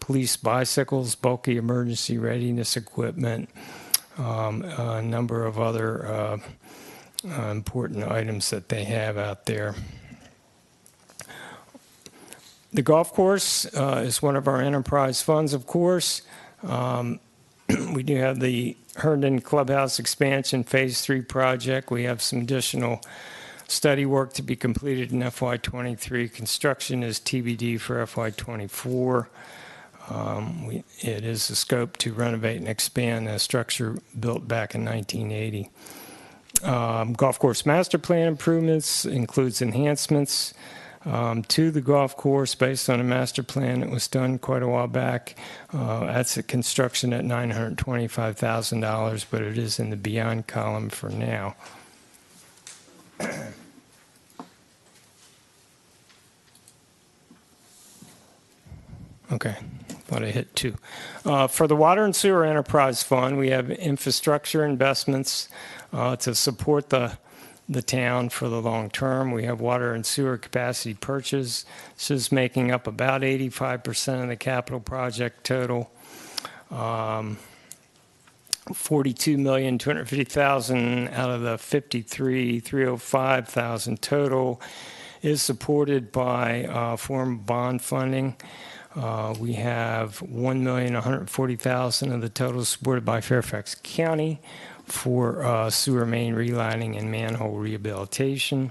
police bicycles, bulky emergency readiness equipment, a number of other important items that they have out there. The golf course is one of our enterprise funds, of course. We do have the Herndon Clubhouse Expansion Phase 3 project. We have some additional study work to be completed in FY23. Construction is TBD for FY24. It is the scope to renovate and expand a structure built back in 1980. Golf course master plan improvements includes enhancements to the golf course based on a master plan that was done quite a while back. That's at construction at $925,000, but it is in the beyond column for now. Okay, thought I hit 2. For the Water and Sewer Enterprise Fund, we have infrastructure investments to support the town for the long term. We have water and sewer capacity purchase. This is making up about 85% of the capital project total. $42,250,000 out of the $53,305,000 total is supported by foreign bond funding. We have $1,140,000 of the total supported by Fairfax County for sewer main relining and manhole rehabilitation.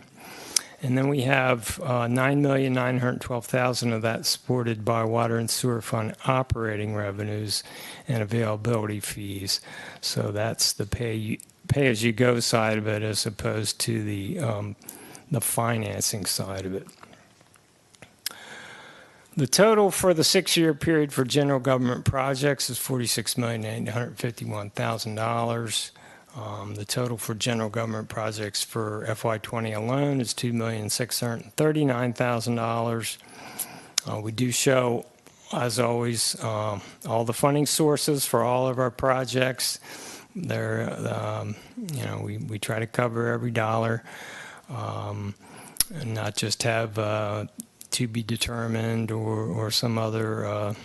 And then we have $9,912,000 of that supported by water and sewer fund operating revenues and availability fees. So that's the pay-as-you-go side of it as opposed to the financing side of it. The total for the 6-year period for general government projects is $46,851,000. The total for general government projects for FY20 alone is $2,639,000. We do show as always, all the funding sources for all of our projects. They're, we try to cover every dollar, and not just have to be determined or some other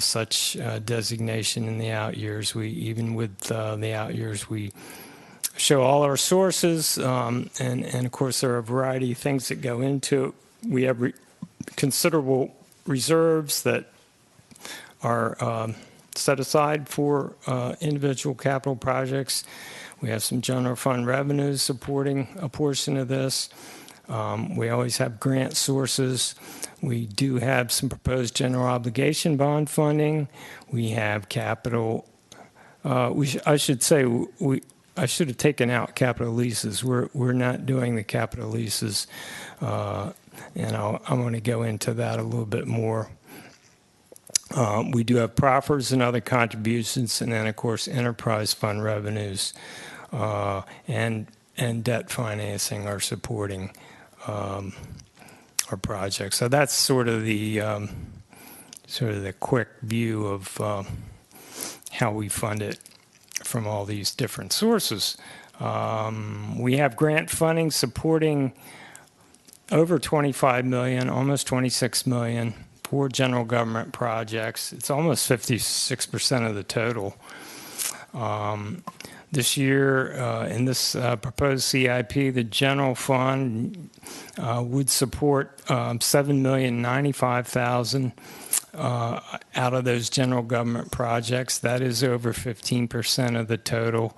such designation in the out years. Even with the out years, we show all our sources, and of course there are a variety of things that go into it. We have considerable reserves that are set aside for individual capital projects. We have some general fund revenues supporting a portion of this. We always have grant sources. We do have some proposed general obligation bond funding. We have capital. I should have taken out capital leases. We're not doing the capital leases, and I'm going to go into that a little bit more. We do have proffers and other contributions, and then of course enterprise fund revenues and debt financing are supporting our projects. So that's sort of the quick view of how we fund it from all these different sources. We have grant funding supporting over 25 million, almost 26 million for general government projects. It's almost 56% of the total. This year, in this proposed CIP, the general fund would support 7,095,000 out of those general government projects. That is over 15% of the total.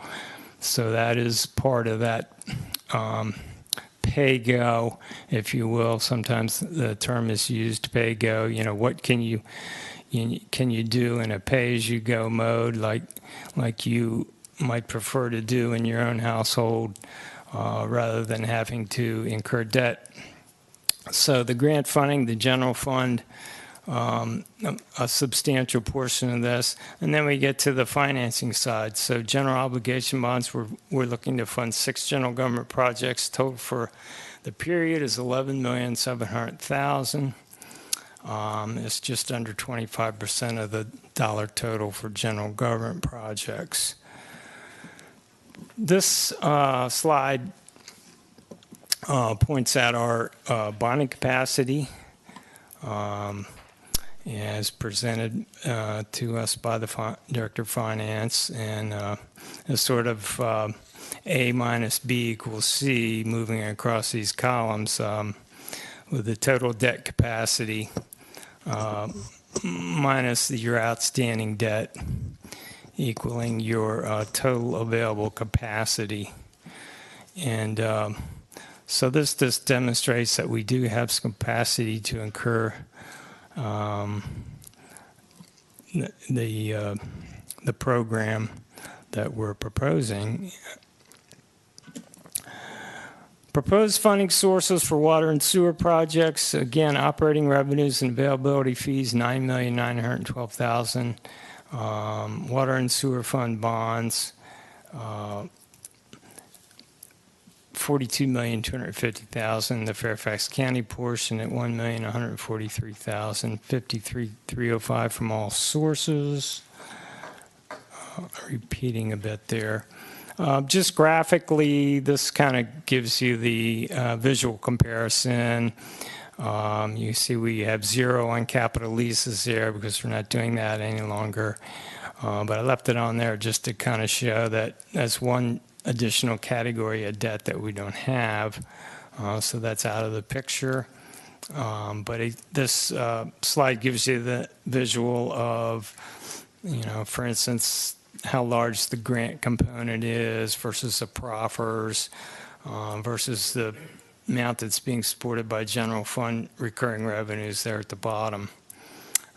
So that is part of that pay-go, if you will. Sometimes the term is used, pay-go. What can you do in a pay-as-you-go mode, like you might prefer to do in your own household, rather than having to incur debt. So the grant funding, the general fund, a substantial portion of this. And then we get to the financing side. So general obligation bonds, we're looking to fund 6 general government projects. Total for the period is $11,700,000. It's just under 25% of the dollar total for general government projects. This slide points out our bonding capacity as presented to us by the Director of Finance, and a sort of A minus B equals C moving across these columns, with the total debt capacity minus your outstanding debt equaling your total available capacity. And so this just demonstrates that we do have some capacity to incur the program that we're proposing. Proposed funding sources for water and sewer projects, again, operating revenues and availability fees, $9,912,000. Water and sewer fund bonds, $42,250,000. The Fairfax County portion at $1,143,000. $53,305 from all sources. Repeating a bit there. Just graphically, this kind of gives you the visual comparison. You see we have 0 on capital leases there because we're not doing that any longer. But I left it on there just to kind of show that that's one additional category of debt that we don't have. So that's out of the picture. But this slide gives you the visual of, for instance, how large the grant component is versus the proffers, versus the amount that's being supported by general fund recurring revenues there at the bottom,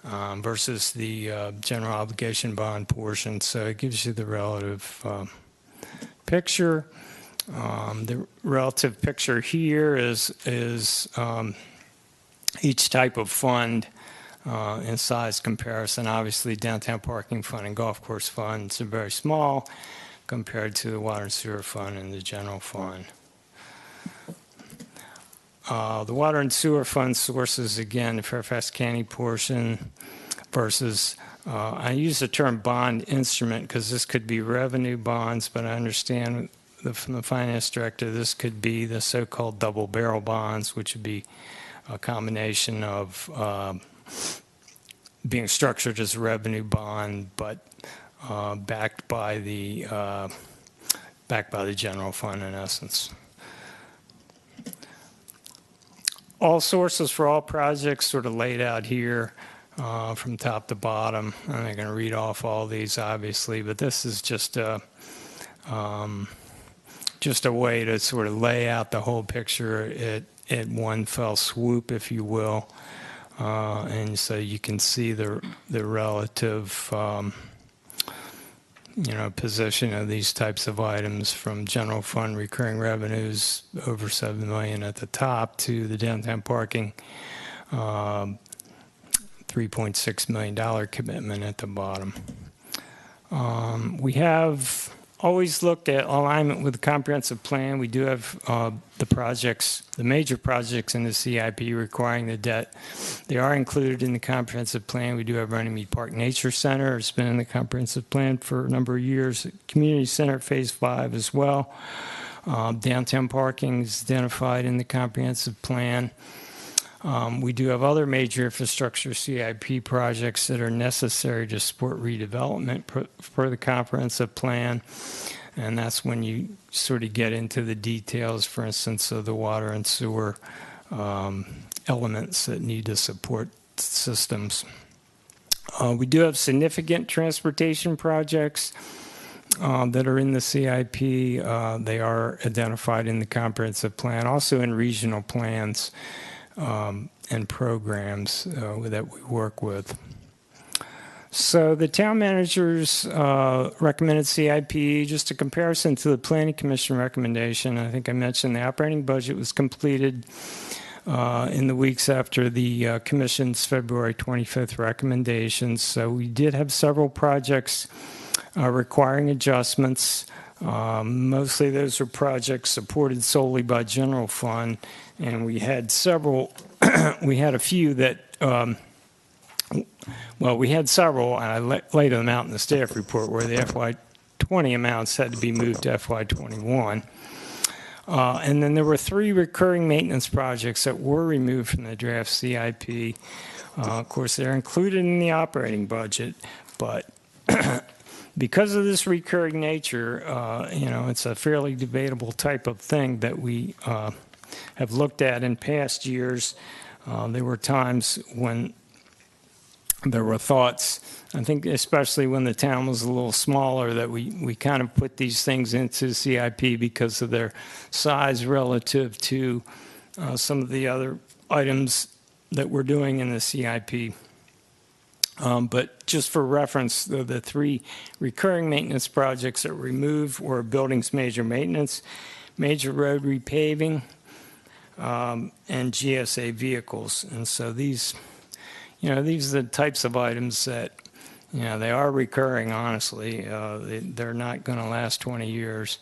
versus the general obligation bond portion. So it gives you the relative picture. The relative picture here is each type of fund in size comparison. Obviously, downtown parking fund and golf course funds are very small compared to the water and sewer fund and the general fund. the water and sewer fund sources, again, the Fairfax County portion versus, I use the term bond instrument because this could be revenue bonds, but I understand from the finance director, this could be the so-called double barrel bonds, which would be a combination of being structured as a revenue bond, but backed by the general fund in essence. All sources for all projects sort of laid out here from top to bottom. I'm not going to read off all these, obviously, but this is just a way to sort of lay out the whole picture at one fell swoop, if you will. And so you can see the relative position of these types of items, from general fund recurring revenues over $7 million at the top to the downtown parking $3.6 million commitment at the bottom. We have always looked at alignment with the comprehensive plan. We do have the major projects in the CIP requiring the debt. They are included in the comprehensive plan. We do have Runnymede Park Nature Center. It's been in the comprehensive plan for a number of years. Community Center Phase 5 as well. Downtown parking is identified in the comprehensive plan. We do have other major infrastructure CIP projects that are necessary to support redevelopment per the comprehensive plan. And that's when you sort of get into the details, for instance, of the water and sewer elements that need to support systems. We do have significant transportation projects that are in the CIP. They are identified in the comprehensive plan, also in regional plans and programs that we work with. So the town manager's recommended CIP, just a comparison to the Planning Commission recommendation. I think I mentioned the operating budget was completed in the weeks after the Commission's February 25th recommendations. So we did have several projects requiring adjustments. Mostly those are projects supported solely by general fund, and we had several, we had a few that, we had several, and I laid them out in the staff report, where the FY20 amounts had to be moved to FY21. And then there were 3 recurring maintenance projects that were removed from the draft CIP. Of course, they're included in the operating budget, but because of this recurring nature, it's a fairly debatable type of thing that we have looked at in past years. There were times when there were thoughts, I think especially when the town was a little smaller, that we kind of put these things into CIP because of their size relative to some of the other items that we're doing in the CIP. But just for reference, the 3 recurring maintenance projects that were removed were buildings major maintenance, major road repaving, and GSA vehicles. And so these are the types of items that, they are recurring, honestly. They're not going to last 20 years,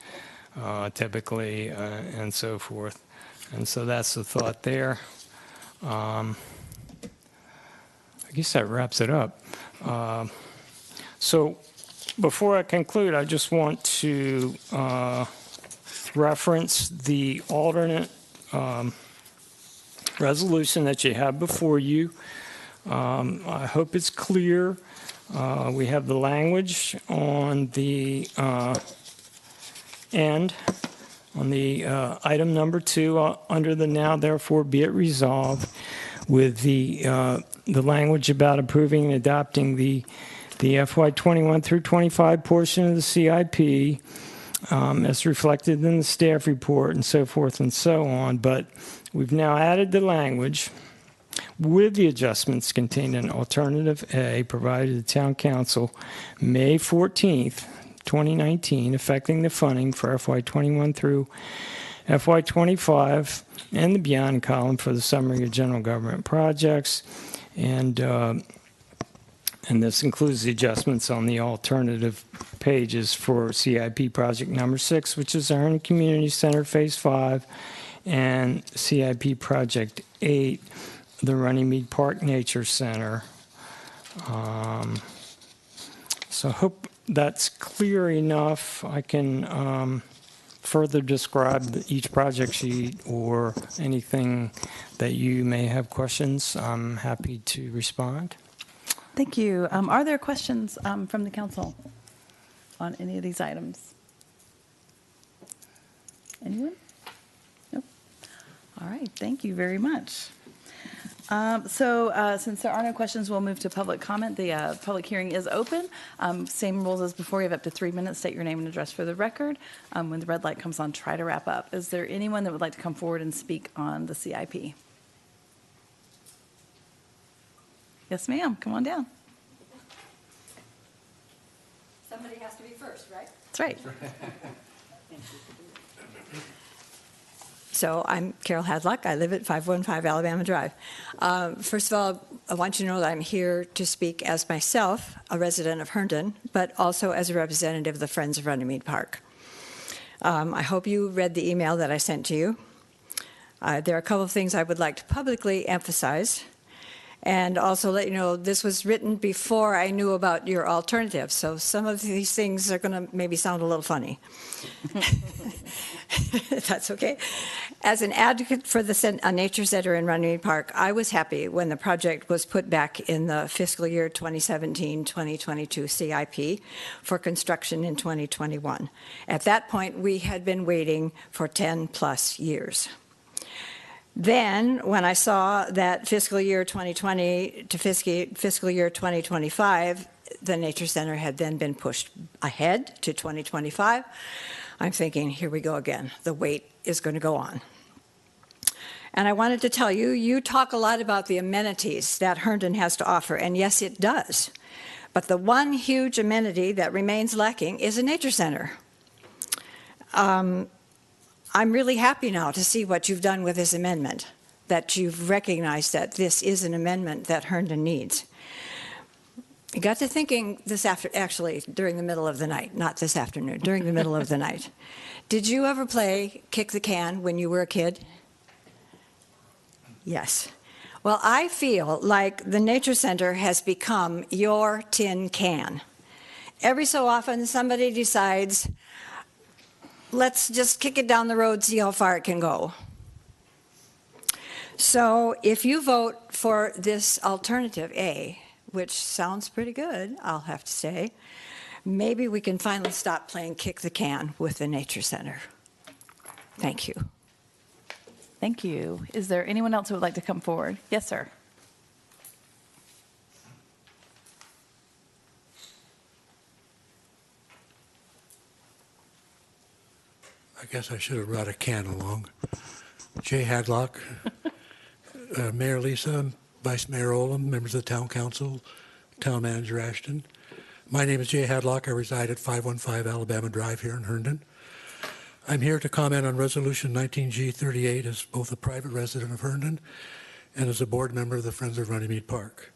typically, and so forth. And so that's the thought there. I guess that wraps it up. So before I conclude, I just want to reference the alternate resolution that you have before you. I hope it's clear. We have the language on the end, on the item number 2, under the now therefore be it resolved, with the language about approving and adopting the FY21 through 25 portion of the CIP as reflected in the staff report and so forth and so on. But we've now added the language with the adjustments contained in Alternative A provided to the Town Council May 14th, 2019, affecting the funding for FY21 through FY25 and the beyond column for the summary of general government projects. And this includes the adjustments on the alternative pages for CIP project number 6, which is the Herndon Community Center Phase 5, and CIP Project 8, the Runnymede Park Nature Center. So I hope that's clear enough. I can further describe each project sheet or anything that you may have questions. I'm happy to respond. Thank you. Are there questions from the council on any of these items? Anyone? Nope. All right, thank you very much. Since there are no questions, we'll move to public comment. The public hearing is open. Same rules as before. You have up to 3 minutes. State your name and address for the record. When the red light comes on, try to wrap up. Is there anyone that would like to come forward and speak on the CIP? Yes, ma'am. Come on down. Somebody has to be first, right? That's right. So I'm Carol Hadlock. I live at 515 Alabama Drive. First of all, I want you to know that I'm here to speak as myself, a resident of Herndon, but also as a representative of the Friends of Runnymede Park. I hope you read the email that I sent to you. There are a couple of things I would like to publicly emphasize and also let you know this was written before I knew about your alternatives. So some of these things are going to maybe sound a little funny. That's okay. As an advocate for the Nature Center in Runnymede Park, I was happy when the project was put back in the fiscal year 2017-2022 CIP for construction in 2021. At that point, we had been waiting for 10 plus years. Then, when I saw that fiscal year 2020 to fiscal year 2025, the Nature Center had then been pushed ahead to 2025, I'm thinking, here we go again. The wait is going to go on. And I wanted to tell you, you talk a lot about the amenities that Herndon has to offer, and yes, it does. But the one huge amenity that remains lacking is a nature center. I'm really happy now to see what you've done with this amendment, that you've recognized that this is an amendment that Herndon needs. I got to thinking actually during the middle of the night, not this afternoon, during the middle of the night. Did you ever play kick the can when you were a kid? Yes. Well, I feel like the Nature Center has become your tin can. Every so often somebody decides, let's just kick it down the road, see how far it can go. So if you vote for this alternative A, which sounds pretty good, I'll have to say, maybe we can finally stop playing kick the can with the Nature Center. Thank you. Thank you. Is there anyone else who would like to come forward? Yes, sir. I guess I should have brought a can along. Jay Hadlock, Mayor Lisa, Vice Mayor Olam, members of the Town Council, Town Manager Ashton. My name is Jay Hadlock. I reside at 515 Alabama Drive here in Herndon. I'm here to comment on Resolution 19G38 as both a private resident of Herndon and as a board member of the Friends of Runnymede Park.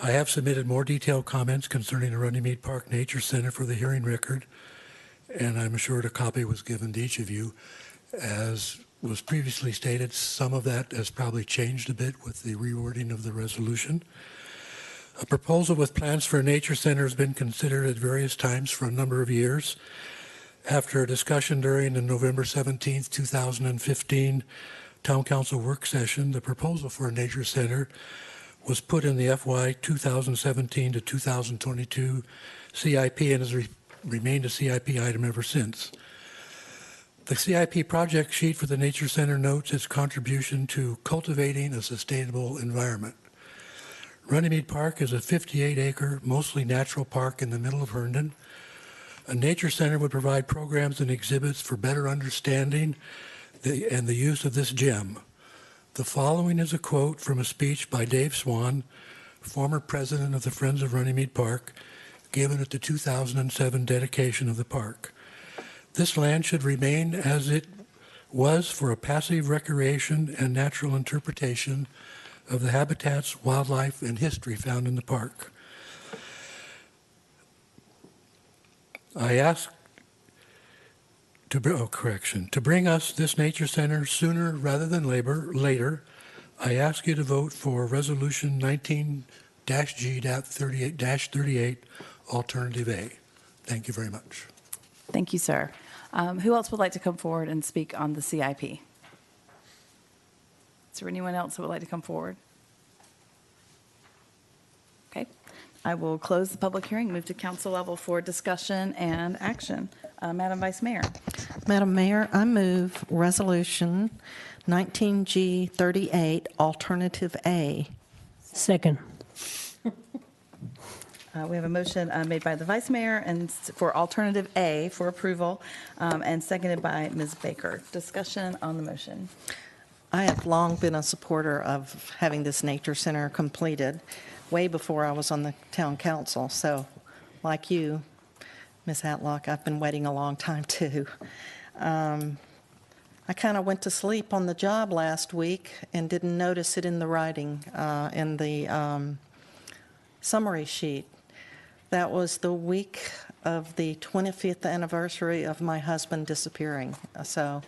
I have submitted more detailed comments concerning the Runnymede Park Nature Center for the hearing record, and I'm assured a copy was given to each of you. As was previously stated, some of that has probably changed a bit with the rewording of the resolution. A proposal with plans for a nature center has been considered at various times for a number of years. After a discussion during the November 17, 2015 Town Council work session, the proposal for a nature center was put in the FY 2017 to 2022 CIP and has remained a CIP item ever since. The CIP project sheet for the Nature Center notes its contribution to cultivating a sustainable environment. Runnymede Park is a 58-acre, mostly natural park in the middle of Herndon. A nature center would provide programs and exhibits for better understanding and the use of this gem. The following is a quote from a speech by Dave Swan, former president of the Friends of Runnymede Park, given at the 2007 dedication of the park. This land should remain as it was for a passive recreation and natural interpretation of the habitats, wildlife, and history found in the park. I ask To bring us this nature center sooner rather than later, I ask you to vote for Resolution 19-G-38, Alternative A. Thank you very much. Thank you, sir. Who else would like to come forward and speak on the CIP? Is there anyone else that would like to come forward? Okay. I will close the public hearing, move to council level for discussion and action. Madam Vice Mayor. Madam Mayor, I move Resolution 19G38, Alternative A. Second. We have a motion made by the Vice Mayor and for Alternative A for approval, and seconded by Ms. Baker. Discussion on the motion. I have long been a supporter of having this nature center completed, way before I was on the town council. So, like you, Ms. Hatlock, I've been waiting a long time too. I kind of went to sleep on the job last week and didn't notice it in the writing, in the summary sheet. That was the week of the 25th anniversary of my husband disappearing. So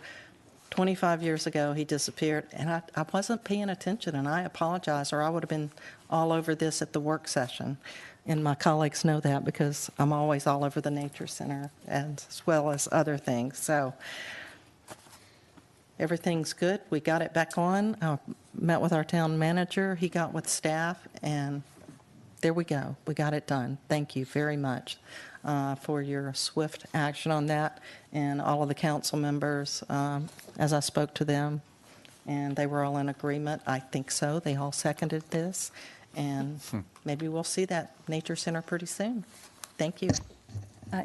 25 years ago, he disappeared, and I wasn't paying attention, and I apologize, or I would have been all over this at the work session. And my colleagues know that because I'm always all over the Nature Center as well as other things. So everything's good. We got it back on. I met with our town manager. He got with staff, and there we go. We got it done. Thank you very much for your swift action on that, and all of the council members, as I spoke to them, and they were all in agreement. I think so. They all seconded this, and maybe we'll see that nature center pretty soon. Thank you.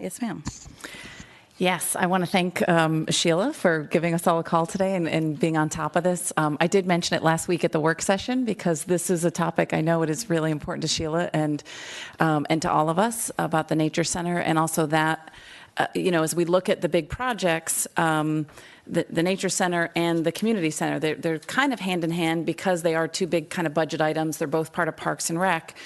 Yes, ma'am. Yes, I want to thank Sheila for giving us all a call today and being on top of this. I did mention it last week at the work session because this is a topic I know it is really important to Sheila and to all of us about the Nature Center, and also that, as we look at the big projects, the Nature Center and the Community Center, they're kind of hand in hand because they are two big kind of budget items. They're both part of Parks and Rec.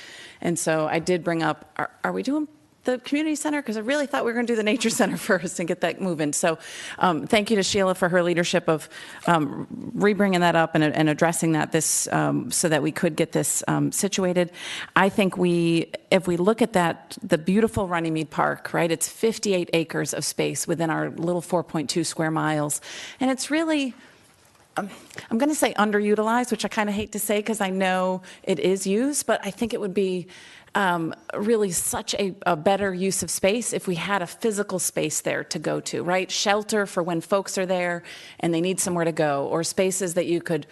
And so I did bring up, are we doing the Community Center? Because I really thought we were going to do the Nature Center first and get that moving. So thank you to Sheila for her leadership of re-bringing that up and addressing that so that we could get this situated. I think if we look at that, the beautiful Runnymede Park, right, it's 58 acres of space within our little 4.2 square miles. And it's really, I'm going to say underutilized, which I kind of hate to say because I know it is used, but I think it would be really such a better use of space if we had a physical space there to go to, right? Shelter for when folks are there and they need somewhere to go, or spaces that you could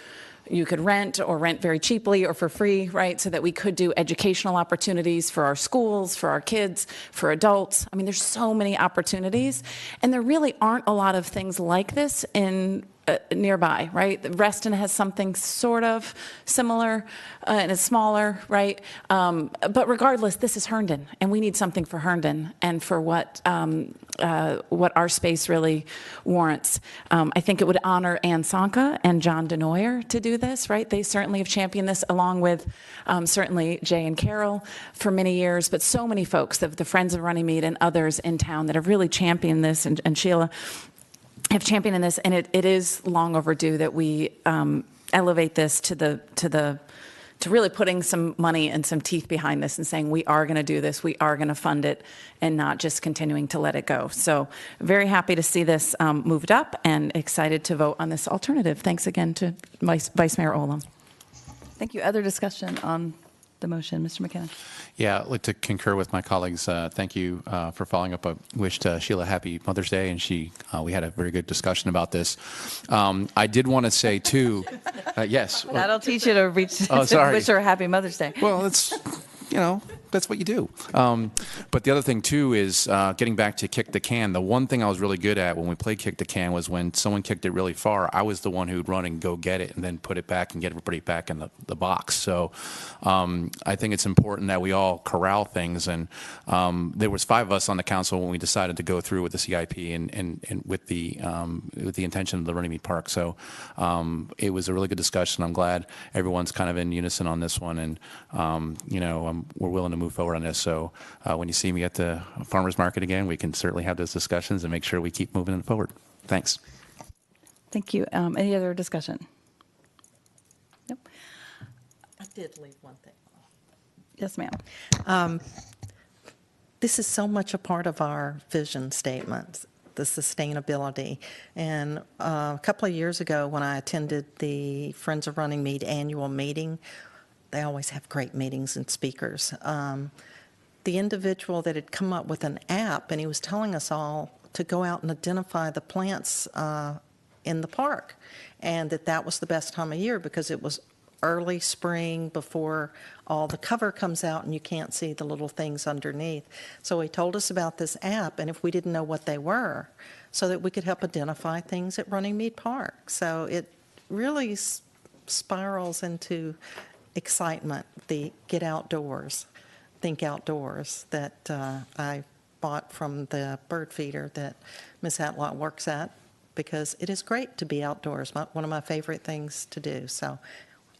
rent or rent very cheaply or for free, right? So that we could do educational opportunities for our schools, for our kids, for adults. I mean, there's so many opportunities, and there really aren't a lot of things like this in nearby, right? Reston has something sort of similar and it's smaller, right? But regardless, this is Herndon, and we need something for Herndon and for what our space really warrants. I think it would honor Ann Sonka and John Denoyer to do this, right? They certainly have championed this along with certainly Jay and Carol for many years, but so many folks, the Friends of Runnymede and others in town that have really championed this, and Sheila have championed in this, and it is long overdue that we elevate this to really putting some money and some teeth behind this and saying we are going to do this, we are going to fund it, and not just continuing to let it go. So very happy to see this moved up and excited to vote on this alternative. Thanks again to Vice Mayor Olam. Thank you. Other discussion on the motion, Mr. McKinnon? Yeah, I'd like to concur with my colleagues. Thank you for following up. I wished Sheila happy Mother's Day, and we had a very good discussion about this. I did want to say, too, yes. That'll teach you to wish her a happy Mother's Day. Well, that's what you do. But the other thing, too, is getting back to kick the can. The one thing I was really good at when we played kick the can was when someone kicked it really far, I was the one who'd run and go get it and then put it back and get everybody back in the box. So I think it's important that we all corral things. And there was 5 of us on the council when we decided to go through with the CIP and with the intention of the Runnymede Park. So it was a really good discussion. I'm glad everyone's kind of in unison on this one. And, we're willing to move forward on this. So when you see me at the farmers market again, we can certainly have those discussions and make sure we keep moving it forward. Thanks. Thank you. Any other discussion? Nope. I did leave one thing. Yes, ma'am. This is so much a part of our vision statement, the sustainability. And a couple of years ago, when I attended the Friends of Running Mead annual meeting, they always have great meetings and speakers. The individual that had come up with an app, and he was telling us all to go out and identify the plants in the park, and that was the best time of year because it was early spring before all the cover comes out and you can't see the little things underneath. So he told us about this app, and if we didn't know what they were, so that we could help identify things at Running Mead Park. So it really spirals into excitement, the get outdoors, think outdoors that I bought from the bird feeder that Ms. Hatlock works at, because it is great to be outdoors, one of my favorite things to do. So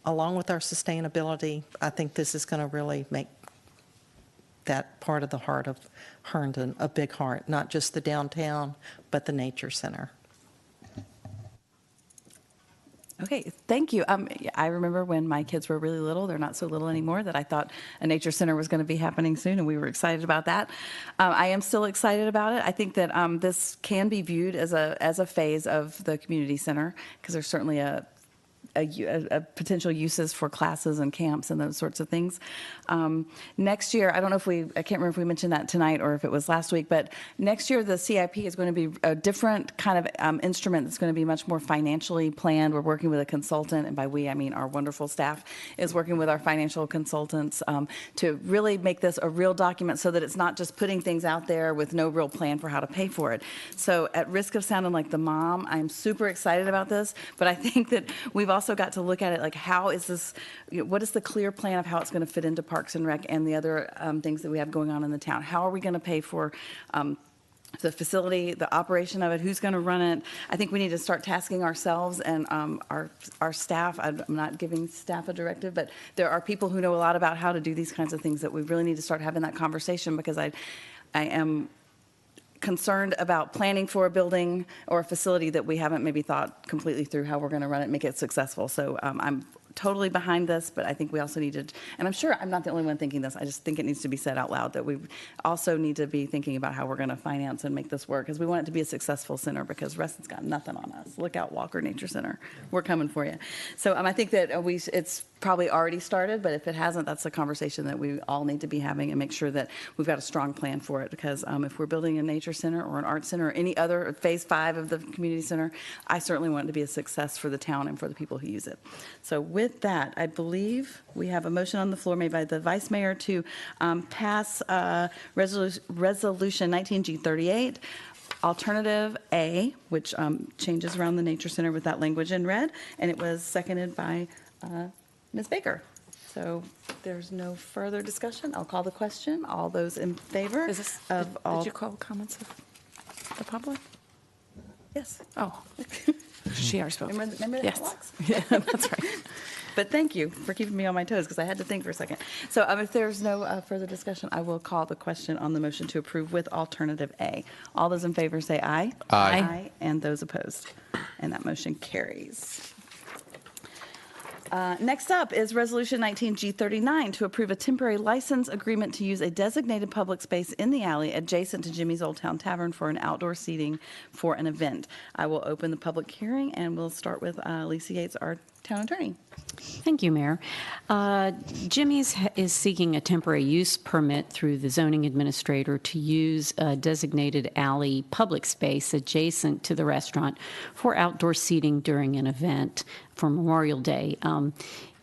along with our sustainability, I think this is going to really make that part of the heart of Herndon a big heart, not just the downtown, but the nature center. Okay, thank you. I remember when my kids were really little, they're not so little anymore, that I thought a nature center was going to be happening soon, and we were excited about that. I am still excited about it. I think that this can be viewed as a phase of the community center, because there's certainly a potential uses for classes and camps and those sorts of things. Next year, I don't know if I can't remember if we mentioned that tonight or if it was last week, but next year the CIP is going to be a different kind of instrument that's going to be much more financially planned. We're working with a consultant, and by we, I mean our wonderful staff is working with our financial consultants to really make this a real document so that it's not just putting things out there with no real plan for how to pay for it. So at risk of sounding like the mom, I'm super excited about this, but I think that we've also got to look at it like, how is this, what is the clear plan of how it's going to fit into Parks and Rec and the other things that we have going on in the town? How are we going to pay for the facility, the operation of it, who's going to run it? I think we need to start tasking ourselves and our staff. I'm not giving staff a directive, but there are people who know a lot about how to do these kinds of things that we really need to start having that conversation, because I am concerned about planning for a building or a facility that we haven't maybe thought completely through how we're going to run it and make it successful. So I'm totally behind this, but I think we also need to, and I'm sure I'm not the only one thinking this, I just think it needs to be said out loud that we also need to be thinking about how we're going to finance and make this work, because we want it to be a successful center, because Reston's got nothing on us. Look out, Walker Nature Center. We're coming for you. So I think that it's probably already started, but if it hasn't, that's a conversation that we all need to be having and make sure that we've got a strong plan for it, because if we're building a nature center or an art center or any other phase 5 of the community center, I certainly want it to be a success for the town and for the people who use it. So with that, I believe we have a motion on the floor made by the Vice Mayor to pass Resolution 19G38, Alternative A, which changes around the nature center with that language in red, and it was seconded by Ms. Baker. So there's no further discussion. I'll call the question. All those in favor Is this, of did you call comments of the public? Yes. Oh, she already spoke. Remember that, Yes. Alex? Yeah, that's right. But thank you for keeping me on my toes, because I had to think for a second. So if there's no further discussion, I will call the question on the motion to approve with Alternative A. All those in favor say aye. Aye. Aye. And those opposed. And that motion carries. Next up is Resolution 19G39 to approve a temporary license agreement to use a designated public space in the alley adjacent to Jimmy's Old Town Tavern for an outdoor seating for an event. I will open the public hearing, and we'll start with Lisa Yates, our town attorney. Thank you, Mayor. Jimmy's is seeking a temporary use permit through the zoning administrator to use a designated alley public space adjacent to the restaurant for outdoor seating during an event for Memorial Day.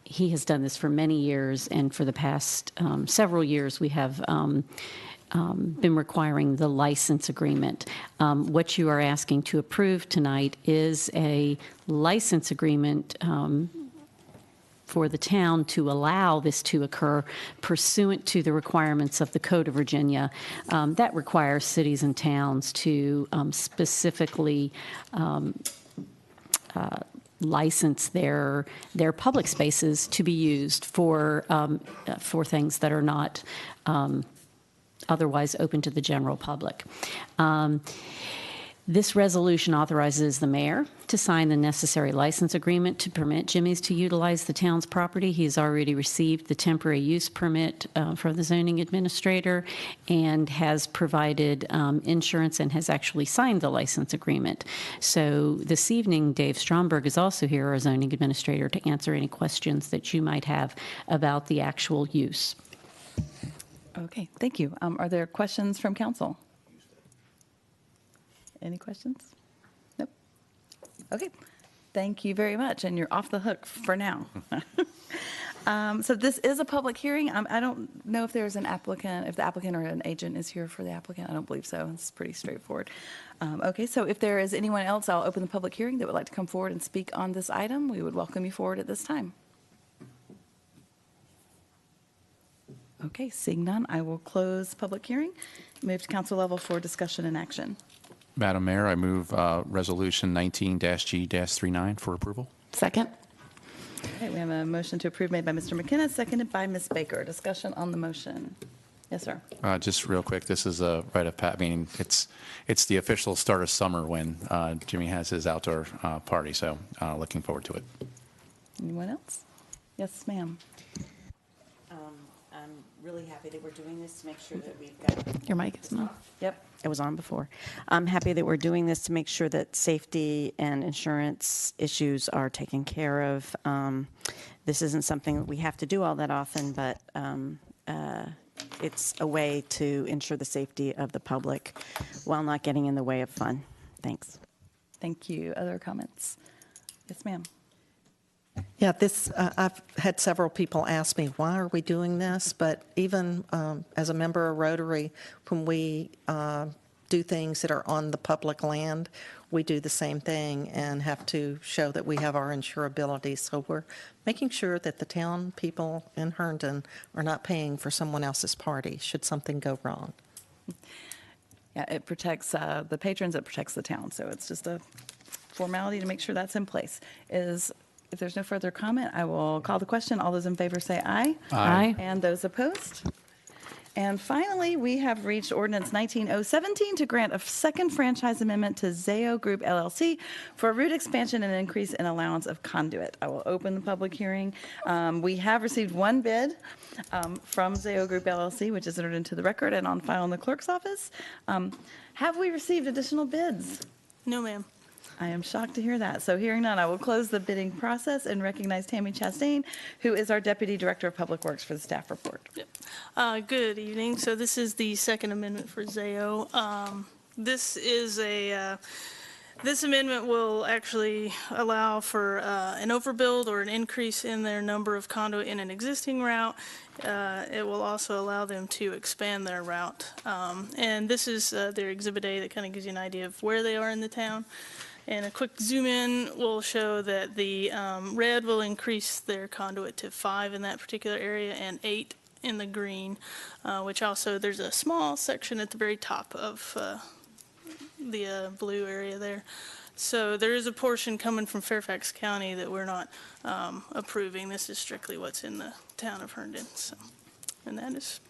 He has done this for many years, and for the past several years we have been requiring the license agreement. What you are asking to approve tonight is a license agreement for the town to allow this to occur pursuant to the requirements of the Code of Virginia. That requires cities and towns to specifically license their public spaces to be used for things that are not otherwise open to the general public. This resolution authorizes the mayor to sign the necessary license agreement to permit Jimmy's to utilize the town's property. He's already received the temporary use permit from the zoning administrator and has provided insurance and has actually signed the license agreement. So this evening, Dave Stromberg is also here, our zoning administrator, to answer any questions that you might have about the actual use. Okay, thank you. Are there questions from council? Any questions? Nope. Okay, thank you very much, and you're off the hook for now. So this is a public hearing. I don't know if there's an applicant, if the applicant or an agent is here for the applicant. I don't believe so. It's pretty straightforward. Okay, so if there is anyone else, I'll open the public hearing that would like to come forward and speak on this item. We would welcome you forward at this time. Okay, seeing none, I will close public hearing, move to council level for discussion and action. Madam Mayor, I move Resolution 19-G-39 for approval. Second? Okay, we have a motion to approve made by Mr. McKenna, seconded by Ms. Baker. Discussion on the motion. Yes, sir. Just real quick, this is a rite of passage. I mean, it's the official start of summer when Jimmy has his outdoor party, so looking forward to it. Anyone else? Yes, ma'am. I'm really happy that we're doing this to make sure that we've got... Your mic is on. Yep. It was on before. I'm happy that we're doing this to make sure that safety and insurance issues are taken care of. This isn't something that we have to do all that often, but it's a way to ensure the safety of the public while not getting in the way of fun. Thanks. Thank you. Other comments? Yes, ma'am. Yeah, I've had several people ask me, why are we doing this? But even as a member of Rotary, when we do things that are on the public land, we do the same thing and have to show that we have our insurability. So we're making sure that the town people in Herndon are not paying for someone else's party should something go wrong. Yeah, it protects the patrons, it protects the town. So it's just a formality to make sure that's in place. If there's no further comment, I will call the question. All those in favor say aye. Aye. And those opposed? And finally, we have reached Ordinance 19-017 to grant a second franchise amendment to Zayo Group LLC for a route expansion and increase in allowance of conduit. I will open the public hearing. We have received one bid from Zayo Group LLC, which is entered into the record and on file in the clerk's office. Have we received additional bids? No, ma'am. I am shocked to hear that. So hearing none, I will close the bidding process and recognize Tammy Chastain, who is our Deputy Director of Public Works, for the staff report. Yep. Good evening. So this is the second amendment for Zayo. This amendment will actually allow for an overbuild or an increase in their number of conduit in an existing route. It will also allow them to expand their route. And this is their Exhibit A that kind of gives you an idea of where they are in the town. And a quick zoom in will show that the red will increase their conduit to 5 in that particular area and 8 in the green, which also there's a small section at the very top of the blue area there. So there is a portion coming from Fairfax County that we're not approving. This is strictly what's in the town of Herndon. So, and that is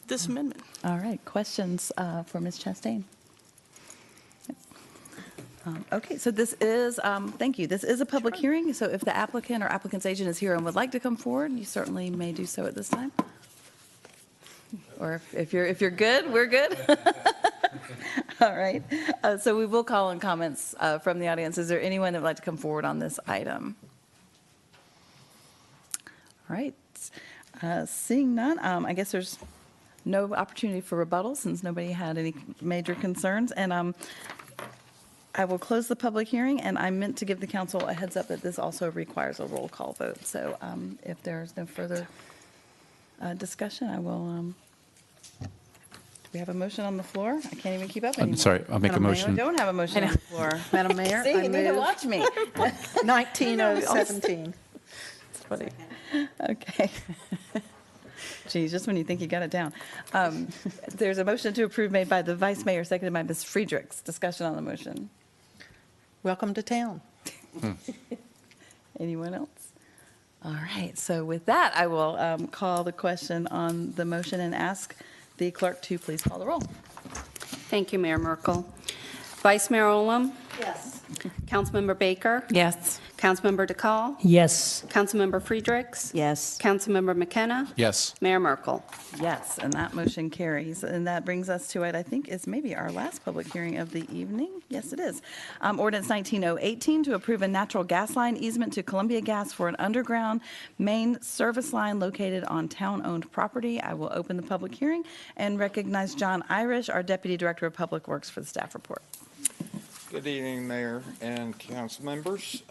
this amendment. All right. Questions for Ms. Chastain? Okay, so this is, thank you. This is a public hearing, so if the applicant or applicant's agent is here and would like to come forward, you certainly may do so at this time. Or if you're good, we're good. All right. So we will call on comments from the audience. Is there anyone that would like to come forward on this item? All right. Seeing none, I guess there's no opportunity for rebuttal since nobody had any major concerns. And I will close the public hearing, and I meant to give the council a heads up that this also requires a roll call vote. So if there's no further discussion, I will, do we have a motion on the floor? I can't even keep up anymore. I'm sorry, I'll make a motion. I don't have a motion on the floor. Madam Mayor, See, I you need to move watch me. 19-017. It's funny. Okay. Geez, just when you think you got it down. There's a motion to approve made by the Vice Mayor, seconded by Ms. Friedrichs. Discussion on the motion. Welcome to town. Anyone else? All right, so with that, I will call the question on the motion and ask the clerk to please call the roll. Thank you, Mayor Merkel. Vice Mayor Olem, Yes. Councilmember Baker, Yes. Councilmember DeCall, Yes. Councilmember Friedrichs, Yes. Councilmember McKenna, Yes. Mayor Merkel. Yes, and that motion carries. And that brings us to it, I think, is maybe our last public hearing of the evening. Yes, it is. Ordinance 19018 to approve a natural gas line easement to Columbia Gas for an underground main service line located on town-owned property. I will open the public hearing and recognize John Irish, our Deputy Director of Public Works, for the staff report. Good evening, Mayor and council members.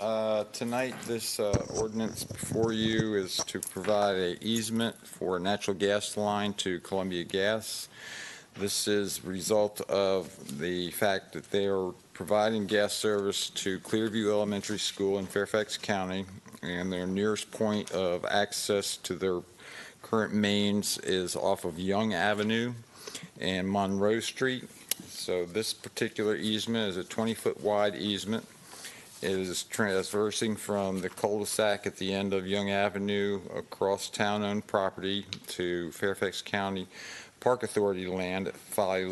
Tonight, this ordinance before you is to provide an easement for a natural gas line to Columbia Gas. This is a result of the fact that they are providing gas service to Clearview Elementary School in Fairfax County, and their nearest point of access to their current mains is off of Young Avenue and Monroe Street. So this particular easement is a 20-foot wide easement. It is traversing from the cul-de-sac at the end of Young Avenue across town-owned property to Fairfax County Park Authority land at Folly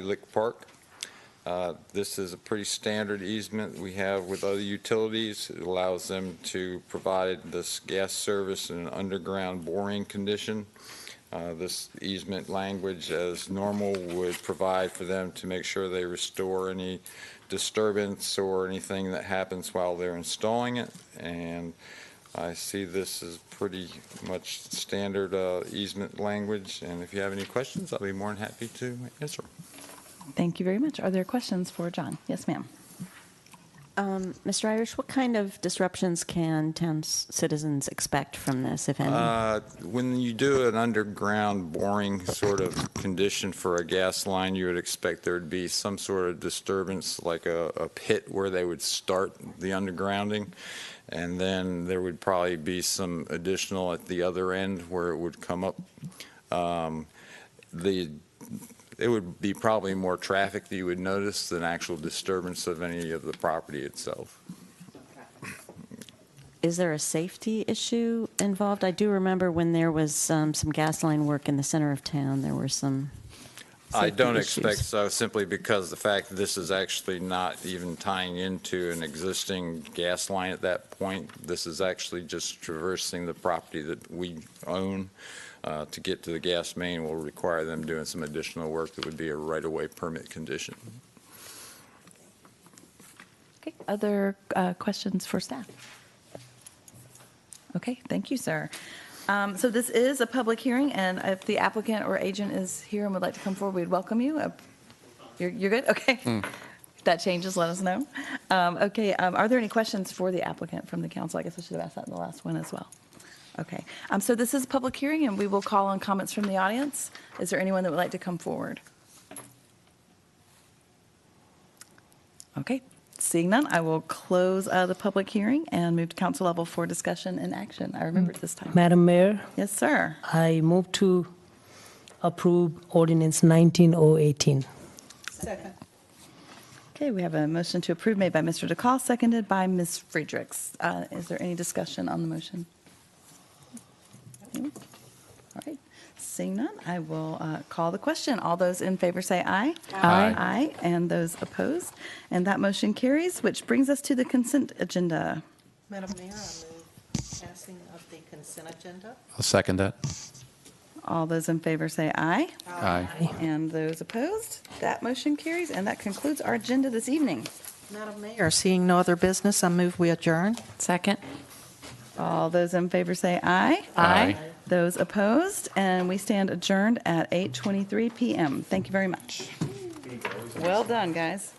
Lick Park. This is a pretty standard easement we have with other utilities. It allows them to provide this gas service in an underground boring condition. This easement language, as normal, would provide for them to make sure they restore any disturbance or anything that happens while they're installing it. And I see this as pretty much standard easement language. And if you have any questions, I'll be more than happy to answer. Thank you very much. Are there questions for John? Yes, ma'am. Mr. Irish, what kind of disruptions can town citizens expect from this, if any? When you do an underground boring sort of condition for a gas line, you would expect there would be some sort of disturbance, like a pit where they would start the undergrounding, and then there would probably be some additional at the other end where it would come up. It would be probably more traffic that you would notice than actual disturbance of any of the property itself. Is there a safety issue involved? I do remember when there was some gas line work in the center of town, there were some I safety don't issues. expect so, simply because the fact that this is actually not even tying into an existing gas line at that point. This is actually just traversing the property that we own. To get to the gas main will require them doing some additional work that would be a right-of-way permit condition. Okay, other questions for staff? Okay, thank you, sir. So this is a public hearing, and if the applicant or agent is here and would like to come forward, we'd welcome you. You're good? Okay. If that changes, let us know. Okay, are there any questions for the applicant from the council? I guess I should have asked that in the last one as well. Okay, so this is a public hearing, and we will call on comments from the audience. Is there anyone that would like to come forward? Okay, seeing none, I will close the public hearing and move to council level for discussion and action. I remembered this time. Madam Mayor, Yes, sir. I move to approve Ordinance 19018. Second. Okay, we have a motion to approve made by Mr. DeCall, seconded by Ms. Friedrichs. Is there any discussion on the motion? All right, seeing none, I will call the question. All those in favor say aye. Aye. Aye, and those opposed. And that motion carries, which brings us to the consent agenda. Madam Mayor, I move passing of the consent agenda. I'll second that. All those in favor say aye. Aye. And those opposed. That motion carries, and that concludes our agenda this evening. Madam Mayor, seeing no other business, I move we adjourn. Second. All those in favor say aye. Aye. Those opposed, and we stand adjourned at 8:23 p.m. Thank you very much. Well done, guys.